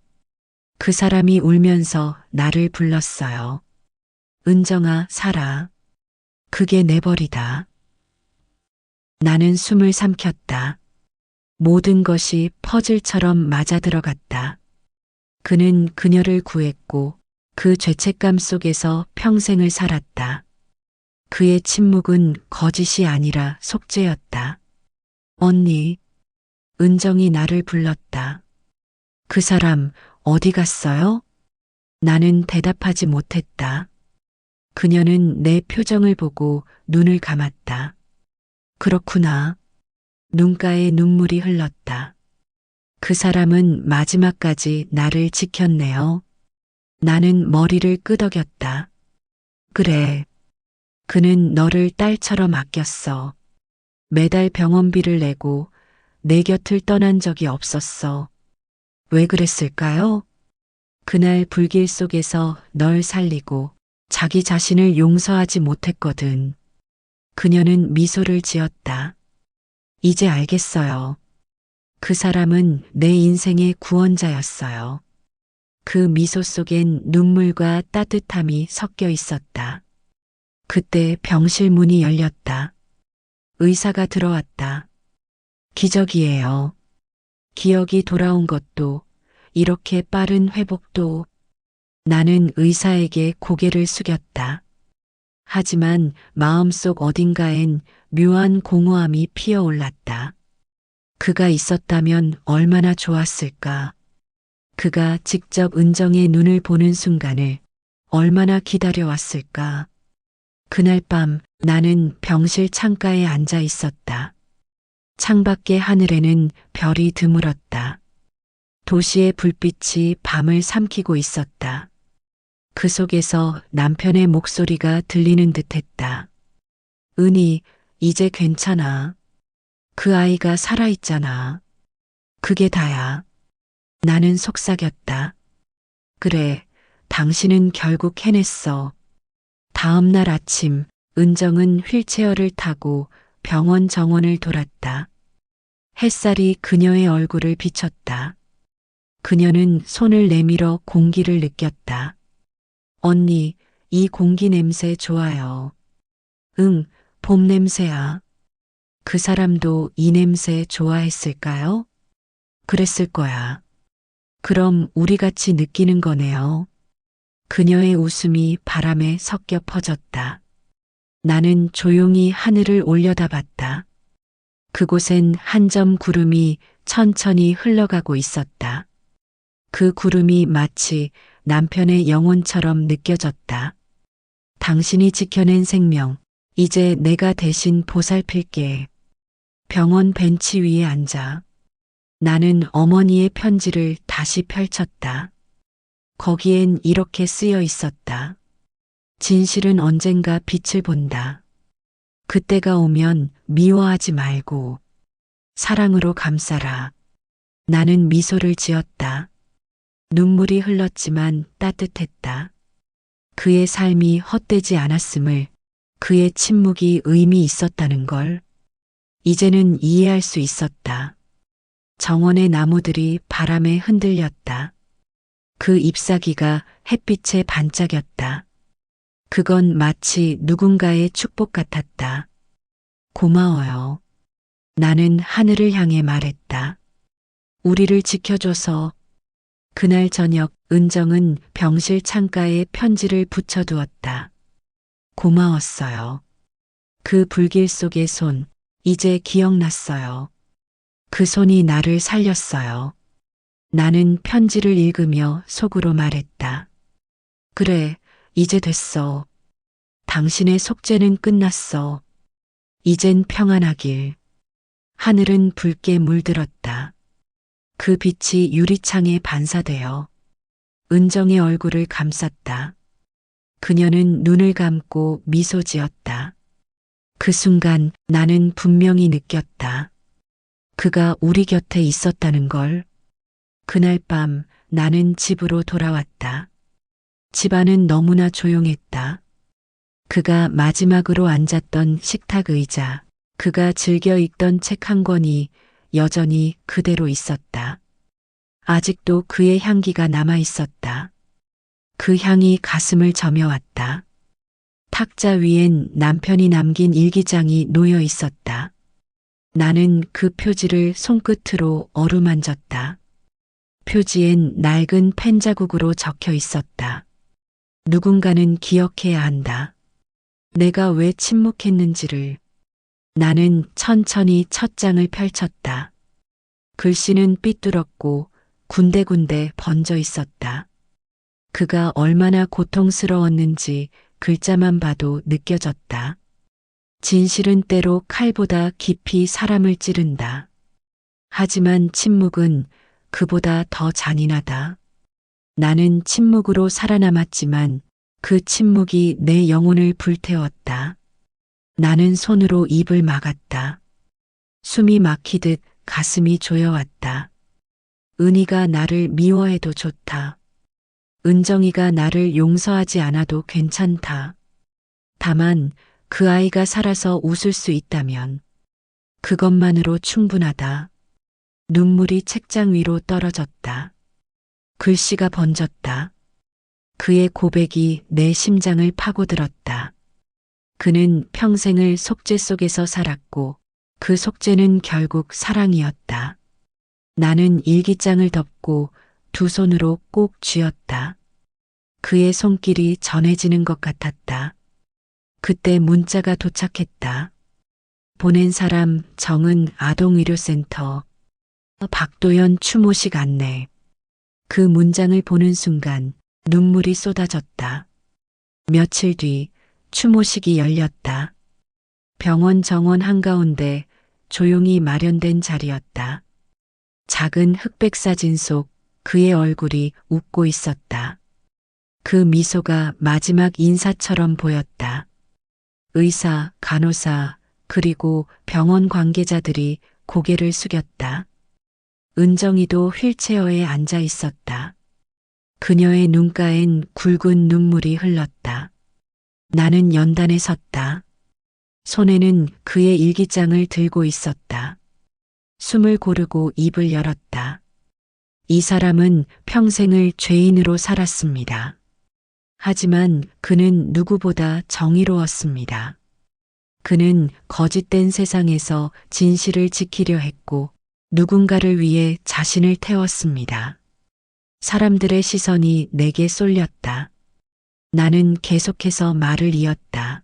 그 사람이 울면서 나를 불렀어요. 은정아, 살아. 그게 내 벌이다. 나는 숨을 삼켰다. 모든 것이 퍼즐처럼 맞아들어갔다. 그는 그녀를 구했고 그 죄책감 속에서 평생을 살았다. 그의 침묵은 거짓이 아니라 속죄였다. 언니, 은정이 나를 불렀다. 그 사람 어디 갔어요? 나는 대답하지 못했다. 그녀는 내 표정을 보고 눈을 감았다. 그렇구나. 눈가에 눈물이 흘렀다. 그 사람은 마지막까지 나를 지켰네요. 나는 머리를 끄덕였다. 그래. 그는 너를 딸처럼 아꼈어. 매달 병원비를 내고 내 곁을 떠난 적이 없었어. 왜 그랬을까요? 그날 불길 속에서 널 살리고 자기 자신을 용서하지 못했거든. 그녀는 미소를 지었다. 이제 알겠어요. 그 사람은 내 인생의 구원자였어요. 그 미소 속엔 눈물과 따뜻함이 섞여 있었다. 그때 병실 문이 열렸다. 의사가 들어왔다. 기적이에요. 기억이 돌아온 것도, 이렇게 빠른 회복도. 나는 의사에게 고개를 숙였다. 하지만 마음속 어딘가엔 묘한 공허함이 피어올랐다. 그가 있었다면 얼마나 좋았을까. 그가 직접 은정의 눈을 보는 순간을 얼마나 기다려왔을까. 그날 밤 나는 병실 창가에 앉아 있었다. 창밖의 하늘에는 별이 드물었다. 도시의 불빛이 밤을 삼키고 있었다. 그 속에서 남편의 목소리가 들리는 듯했다. 은희, 이제 괜찮아. 그 아이가 살아있잖아. 그게 다야. 나는 속삭였다. 그래, 당신은 결국 해냈어. 다음 날 아침, 은정은 휠체어를 타고 병원 정원을 돌았다. 햇살이 그녀의 얼굴을 비쳤다. 그녀는 손을 내밀어 공기를 느꼈다. 언니, 이 공기 냄새 좋아요. 응, 봄 냄새야. 그 사람도 이 냄새 좋아했을까요? 그랬을 거야. 그럼 우리 같이 느끼는 거네요. 그녀의 웃음이 바람에 섞여 퍼졌다. 나는 조용히 하늘을 올려다봤다. 그곳엔 한 점 구름이 천천히 흘러가고 있었다. 그 구름이 마치 남편의 영혼처럼 느껴졌다. 당신이 지켜낸 생명, 이제 내가 대신 보살필게. 병원 벤치 위에 앉아. 나는 어머니의 편지를 다시 펼쳤다. 거기엔 이렇게 쓰여 있었다. 진실은 언젠가 빛을 본다. 그때가 오면 미워하지 말고 사랑으로 감싸라. 나는 미소를 지었다. 눈물이 흘렀지만 따뜻했다. 그의 삶이 헛되지 않았음을, 그의 침묵이 의미 있었다는 걸 이제는 이해할 수 있었다. 정원의 나무들이 바람에 흔들렸다. 그 잎사귀가 햇빛에 반짝였다. 그건 마치 누군가의 축복 같았다. 고마워요. 나는 하늘을 향해 말했다. 우리를 지켜줘서. 그날 저녁 은정은 병실 창가에 편지를 붙여두었다. 고마웠어요. 그 불길 속의 손, 이제 기억났어요. 그 손이 나를 살렸어요. 나는 편지를 읽으며 속으로 말했다. 그래, 이제 됐어. 당신의 속죄는 끝났어. 이젠 평안하길. 하늘은 붉게 물들었다. 그 빛이 유리창에 반사되어 은정의 얼굴을 감쌌다. 그녀는 눈을 감고 미소 지었다. 그 순간 나는 분명히 느꼈다. 그가 우리 곁에 있었다는 걸. 그날 밤 나는 집으로 돌아왔다. 집안은 너무나 조용했다. 그가 마지막으로 앉았던 식탁 의자, 그가 즐겨 읽던 책 한 권이 여전히 그대로 있었다. 아직도 그의 향기가 남아 있었다. 그 향이 가슴을 저며왔다. 탁자 위엔 남편이 남긴 일기장이 놓여 있었다. 나는 그 표지를 손끝으로 어루만졌다. 표지엔 낡은 펜 자국으로 적혀 있었다. 누군가는 기억해야 한다. 내가 왜 침묵했는지를. 나는 천천히 첫 장을 펼쳤다. 글씨는 삐뚤었고 군데군데 번져 있었다. 그가 얼마나 고통스러웠는지 글자만 봐도 느껴졌다. 진실은 때로 칼보다 깊이 사람을 찌른다. 하지만 침묵은 그보다 더 잔인하다. 나는 침묵으로 살아남았지만 그 침묵이 내 영혼을 불태웠다. 나는 손으로 입을 막았다. 숨이 막히듯 가슴이 조여왔다. 은희가 나를 미워해도 좋다. 은정이가 나를 용서하지 않아도 괜찮다. 다만 그 아이가 살아서 웃을 수 있다면 그것만으로 충분하다. 눈물이 책장 위로 떨어졌다. 글씨가 번졌다. 그의 고백이 내 심장을 파고들었다. 그는 평생을 속죄 속에서 살았고 그 속죄는 결국 사랑이었다. 나는 일기장을 덮고 두 손으로 꼭 쥐었다. 그의 손길이 전해지는 것 같았다. 그때 문자가 도착했다. 보낸 사람 정은 아동의료센터. 박도연 추모식 안내. 그 문장을 보는 순간 눈물이 쏟아졌다. 며칠 뒤 추모식이 열렸다. 병원 정원 한가운데 조용히 마련된 자리였다. 작은 흑백 사진 속 그의 얼굴이 웃고 있었다. 그 미소가 마지막 인사처럼 보였다. 의사, 간호사, 그리고 병원 관계자들이 고개를 숙였다. 은정이도 휠체어에 앉아 있었다. 그녀의 눈가엔 굵은 눈물이 흘렀다. 나는 연단에 섰다. 손에는 그의 일기장을 들고 있었다. 숨을 고르고 입을 열었다. 이 사람은 평생을 죄인으로 살았습니다. 하지만 그는 누구보다 정의로웠습니다. 그는 거짓된 세상에서 진실을 지키려 했고 누군가를 위해 자신을 태웠습니다. 사람들의 시선이 내게 쏠렸다. 나는 계속해서 말을 이었다.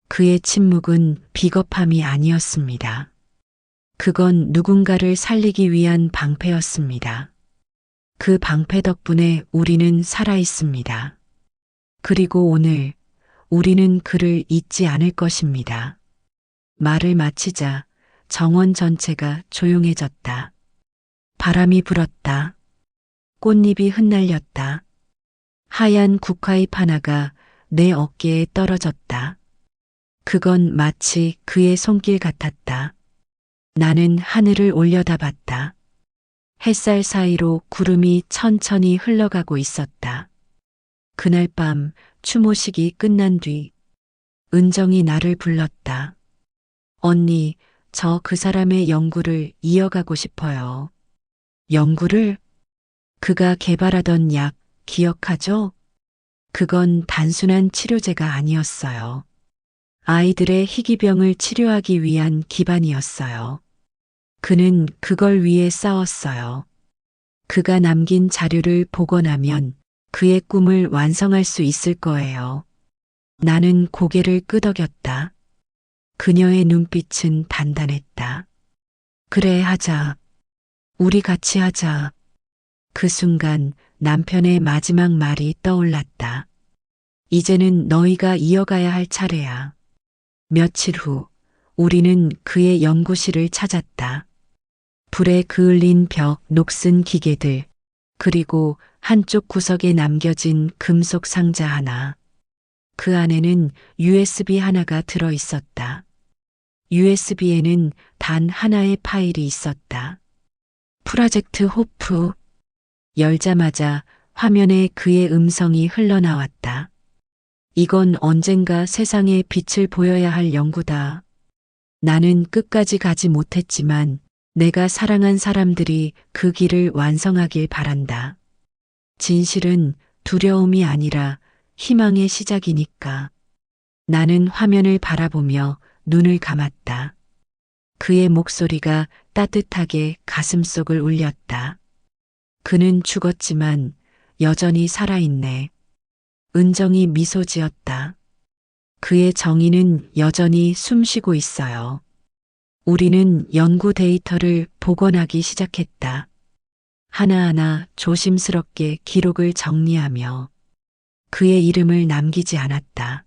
그의 침묵은 비겁함이 아니었습니다. 그건 누군가를 살리기 위한 방패였습니다. 그 방패 덕분에 우리는 살아 있습니다. 그리고 오늘 우리는 그를 잊지 않을 것입니다. 말을 마치자 정원 전체가 조용해졌다. 바람이 불었다. 꽃잎이 흩날렸다. 하얀 국화잎 하나가 내 어깨에 떨어졌다. 그건 마치 그의 손길 같았다. 나는 하늘을 올려다봤다. 햇살 사이로 구름이 천천히 흘러가고 있었다. 그날 밤 추모식이 끝난 뒤 은정이 나를 불렀다. 언니, 저 그 사람의 연구를 이어가고 싶어요. 연구를? 그가 개발하던 약 기억하죠? 그건 단순한 치료제가 아니었어요. 아이들의 희귀병을 치료하기 위한 기반이었어요. 그는 그걸 위해 싸웠어요. 그가 남긴 자료를 보고 나면 그의 꿈을 완성할 수 있을 거예요. 나는 고개를 끄덕였다. 그녀의 눈빛은 단단했다. 그래, 하자. 우리 같이 하자. 그 순간 남편의 마지막 말이 떠올랐다. 이제는 너희가 이어가야 할 차례야. 며칠 후 우리는 그의 연구실을 찾았다. 불에 그을린 벽, 녹슨 기계들, 그리고 한쪽 구석에 남겨진 금속 상자 하나. 그 안에는 USB 하나가 들어 있었다. USB에는 단 하나의 파일이 있었다. 프로젝트 호프. 열자마자 화면에 그의 음성이 흘러나왔다. 이건 언젠가 세상에 빛을 보여야 할 연구다. 나는 끝까지 가지 못했지만 내가 사랑한 사람들이 그 길을 완성하길 바란다. 진실은 두려움이 아니라 희망의 시작이니까. 나는 화면을 바라보며 눈을 감았다. 그의 목소리가 따뜻하게 가슴속을 울렸다. 그는 죽었지만 여전히 살아있네. 은정이 미소 지었다. 그의 정의는 여전히 숨쉬고 있어요. 우리는 연구 데이터를 복원하기 시작했다. 하나하나 조심스럽게 기록을 정리하며 그의 이름을 남기지 않았다.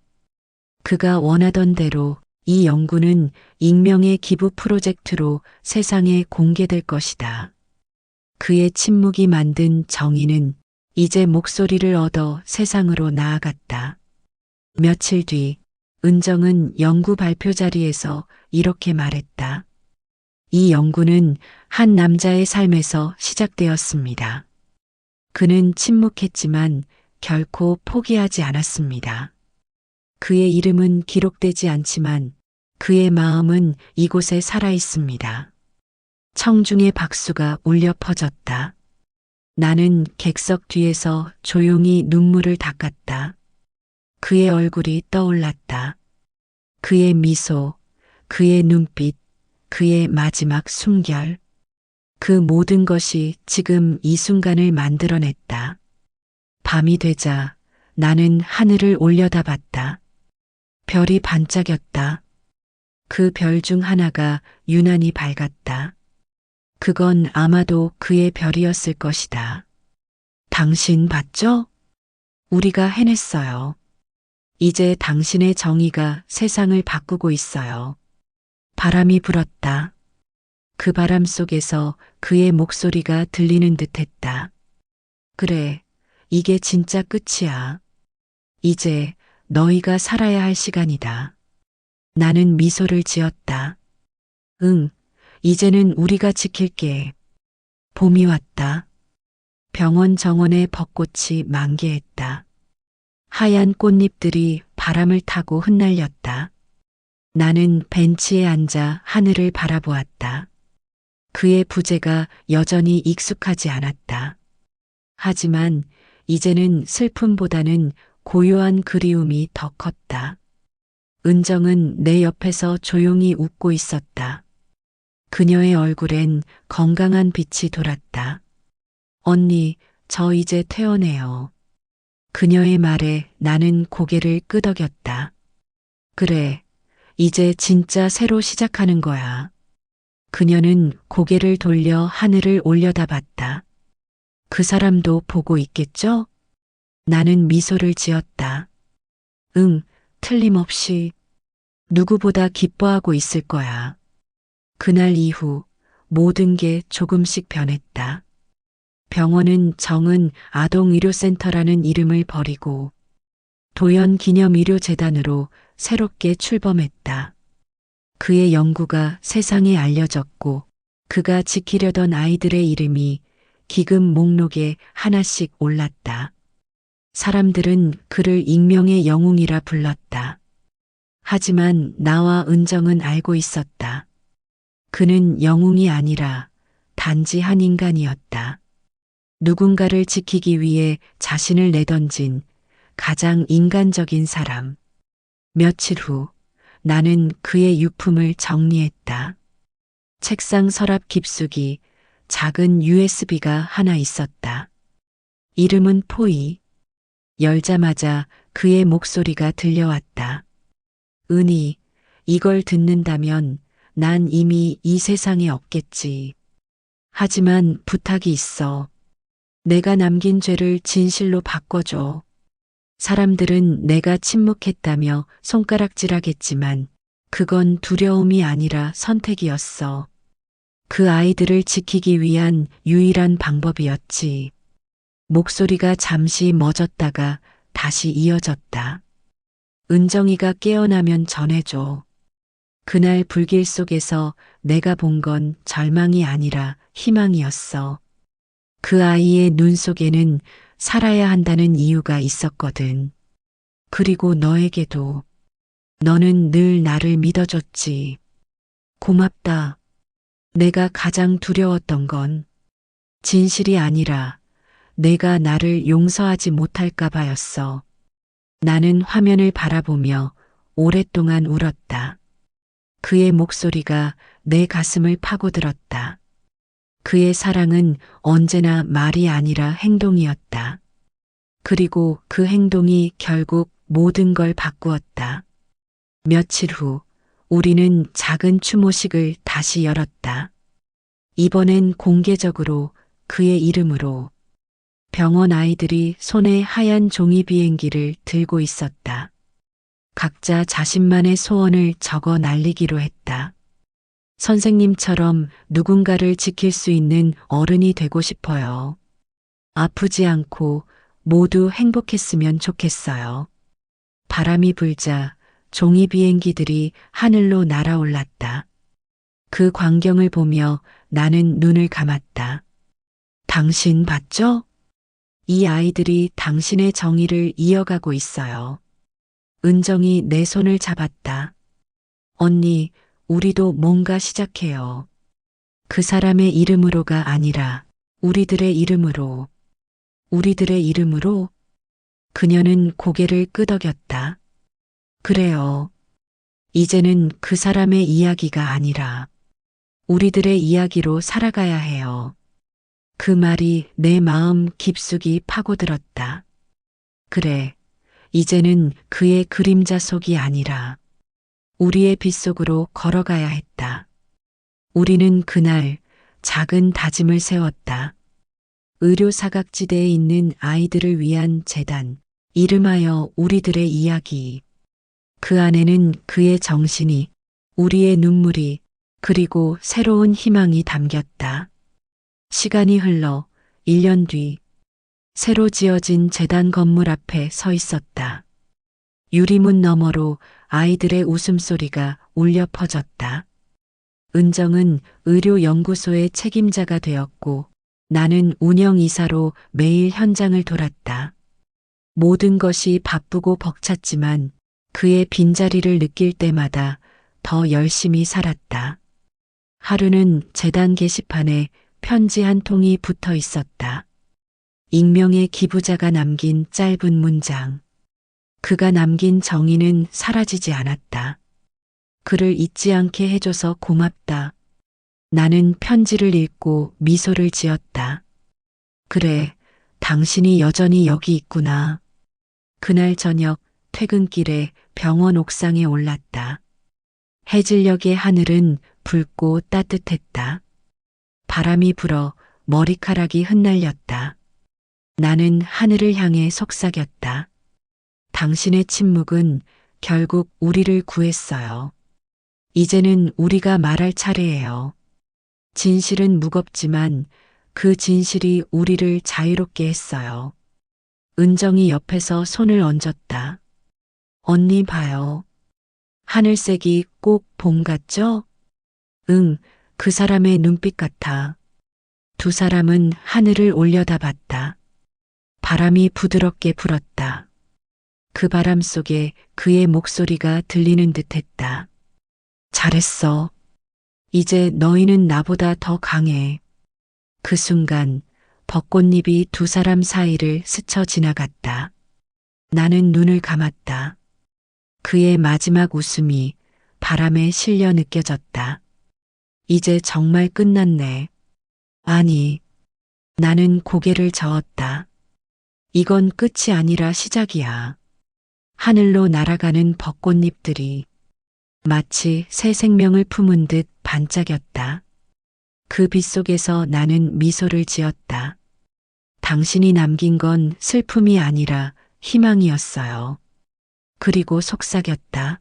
그가 원하던 대로 이 연구는 익명의 기부 프로젝트로 세상에 공개될 것이다. 그의 침묵이 만든 정의는 이제 목소리를 얻어 세상으로 나아갔다. 며칠 뒤 은정은 연구 발표 자리에서 이렇게 말했다. 이 연구는 한 남자의 삶에서 시작되었습니다. 그는 침묵했지만 결코 포기하지 않았습니다. 그의 이름은 기록되지 않지만 그의 마음은 이곳에 살아 있습니다. 청중의 박수가 울려 퍼졌다. 나는 객석 뒤에서 조용히 눈물을 닦았다. 그의 얼굴이 떠올랐다. 그의 미소, 그의 눈빛, 그의 마지막 숨결. 그 모든 것이 지금 이 순간을 만들어냈다. 밤이 되자 나는 하늘을 올려다봤다. 별이 반짝였다. 그 별 중 하나가 유난히 밝았다. 그건 아마도 그의 별이었을 것이다. 당신 봤죠? 우리가 해냈어요. 이제 당신의 정의가 세상을 바꾸고 있어요. 바람이 불었다. 그 바람 속에서 그의 목소리가 들리는 듯 했다. 그래, 이게 진짜 끝이야. 이제 너희가 살아야 할 시간이다. 나는 미소를 지었다. 응, 이제는 우리가 지킬게. 봄이 왔다. 병원 정원의 벚꽃이 만개했다. 하얀 꽃잎들이 바람을 타고 흩날렸다. 나는 벤치에 앉아 하늘을 바라보았다. 그의 부재가 여전히 익숙하지 않았다. 하지만 이제는 슬픔보다는 고요한 그리움이 더 컸다. 은정은 내 옆에서 조용히 웃고 있었다. 그녀의 얼굴엔 건강한 빛이 돌았다. 언니, 저 이제 퇴원해요. 그녀의 말에 나는 고개를 끄덕였다. 그래, 이제 진짜 새로 시작하는 거야. 그녀는 고개를 돌려 하늘을 올려다봤다. 그 사람도 보고 있겠죠? 나는 미소를 지었다. 응, 틀림없이 누구보다 기뻐하고 있을 거야. 그날 이후 모든 게 조금씩 변했다. 병원은 정은 아동의료센터라는 이름을 버리고 도연기념의료재단으로 새롭게 출범했다. 그의 연구가 세상에 알려졌고 그가 지키려던 아이들의 이름이 기금 목록에 하나씩 올랐다. 사람들은 그를 익명의 영웅이라 불렀다. 하지만 나와 은정은 알고 있었다. 그는 영웅이 아니라 단지 한 인간이었다. 누군가를 지키기 위해 자신을 내던진 가장 인간적인 사람. 며칠 후 나는 그의 유품을 정리했다. 책상 서랍 깊숙이 작은 USB가 하나 있었다. 이름은 포이. 열자마자 그의 목소리가 들려왔다. 은희, 이걸 듣는다면 난 이미 이 세상에 없겠지. 하지만 부탁이 있어. 내가 남긴 죄를 진실로 바꿔줘. 사람들은 내가 침묵했다며 손가락질하겠지만 그건 두려움이 아니라 선택이었어. 그 아이들을 지키기 위한 유일한 방법이었지. 목소리가 잠시 멎었다가 다시 이어졌다. 은정이가 깨어나면 전해줘. 그날 불길 속에서 내가 본 건 절망이 아니라 희망이었어. 그 아이의 눈 속에는 살아야 한다는 이유가 있었거든. 그리고 너에게도. 너는 늘 나를 믿어줬지. 고맙다. 내가 가장 두려웠던 건 진실이 아니라 내가 나를 용서하지 못할까 봐였어. 나는 화면을 바라보며 오랫동안 울었다. 그의 목소리가 내 가슴을 파고들었다. 그의 사랑은 언제나 말이 아니라 행동이었다. 그리고 그 행동이 결국 모든 걸 바꾸었다. 며칠 후 우리는 작은 추모식을 다시 열었다. 이번엔 공개적으로 그의 이름으로. 병원 아이들이 손에 하얀 종이 비행기를 들고 있었다. 각자 자신만의 소원을 적어 날리기로 했다. 선생님처럼 누군가를 지킬 수 있는 어른이 되고 싶어요. 아프지 않고 모두 행복했으면 좋겠어요. 바람이 불자 종이 비행기들이 하늘로 날아올랐다. 그 광경을 보며 나는 눈을 감았다. 당신 봤죠? 이 아이들이 당신의 정의를 이어가고 있어요. 은정이 내 손을 잡았다. 언니, 우리도 뭔가 시작해요. 그 사람의 이름으로가 아니라 우리들의 이름으로. 우리들의 이름으로? 그녀는 고개를 끄덕였다. 그래요. 이제는 그 사람의 이야기가 아니라 우리들의 이야기로 살아가야 해요. 그 말이 내 마음 깊숙이 파고들었다. 그래, 이제는 그의 그림자 속이 아니라 우리의 빛 속으로 걸어가야 했다. 우리는 그날 작은 다짐을 세웠다. 의료 사각지대에 있는 아이들을 위한 재단, 이름하여 우리들의 이야기. 그 안에는 그의 정신이, 우리의 눈물이, 그리고 새로운 희망이 담겼다. 시간이 흘러 1년 뒤, 새로 지어진 재단 건물 앞에 서 있었다. 유리문 너머로 아이들의 웃음소리가 울려 퍼졌다. 은정은 의료연구소의 책임자가 되었고 나는 운영이사로 매일 현장을 돌았다. 모든 것이 바쁘고 벅찼지만 그의 빈자리를 느낄 때마다 더 열심히 살았다. 하루는 재단 게시판에 편지 한 통이 붙어 있었다. 익명의 기부자가 남긴 짧은 문장. 그가 남긴 정의는 사라지지 않았다. 그를 잊지 않게 해줘서 고맙다. 나는 편지를 읽고 미소를 지었다. 그래, 당신이 여전히 여기 있구나. 그날 저녁 퇴근길에 병원 옥상에 올랐다. 해질녘의 하늘은 붉고 따뜻했다. 바람이 불어 머리카락이 흩날렸다. 나는 하늘을 향해 속삭였다. 당신의 침묵은 결국 우리를 구했어요. 이제는 우리가 말할 차례예요. 진실은 무겁지만 그 진실이 우리를 자유롭게 했어요. 은정이 옆에서 손을 얹었다. 언니 봐요. 하늘색이 꼭 봄 같죠? 응, 그 사람의 눈빛 같아. 두 사람은 하늘을 올려다봤다. 바람이 부드럽게 불었다. 그 바람 속에 그의 목소리가 들리는 듯했다. 잘했어. 이제 너희는 나보다 더 강해. 그 순간 벚꽃잎이 두 사람 사이를 스쳐 지나갔다. 나는 눈을 감았다. 그의 마지막 웃음이 바람에 실려 느껴졌다. 이제 정말 끝났네. 아니, 나는 고개를 저었다. 이건 끝이 아니라 시작이야. 하늘로 날아가는 벚꽃잎들이 마치 새 생명을 품은 듯 반짝였다. 그 빛 속에서 나는 미소를 지었다. 당신이 남긴 건 슬픔이 아니라 희망이었어요. 그리고 속삭였다.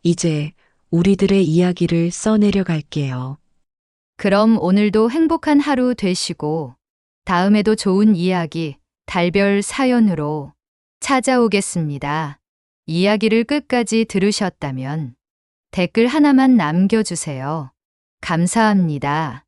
이제 우리들의 이야기를 써내려 갈게요. 그럼 오늘도 행복한 하루 되시고 다음에도 좋은 이야기, 달별 사연으로 찾아오겠습니다. 이야기를 끝까지 들으셨다면 댓글 하나만 남겨주세요. 감사합니다.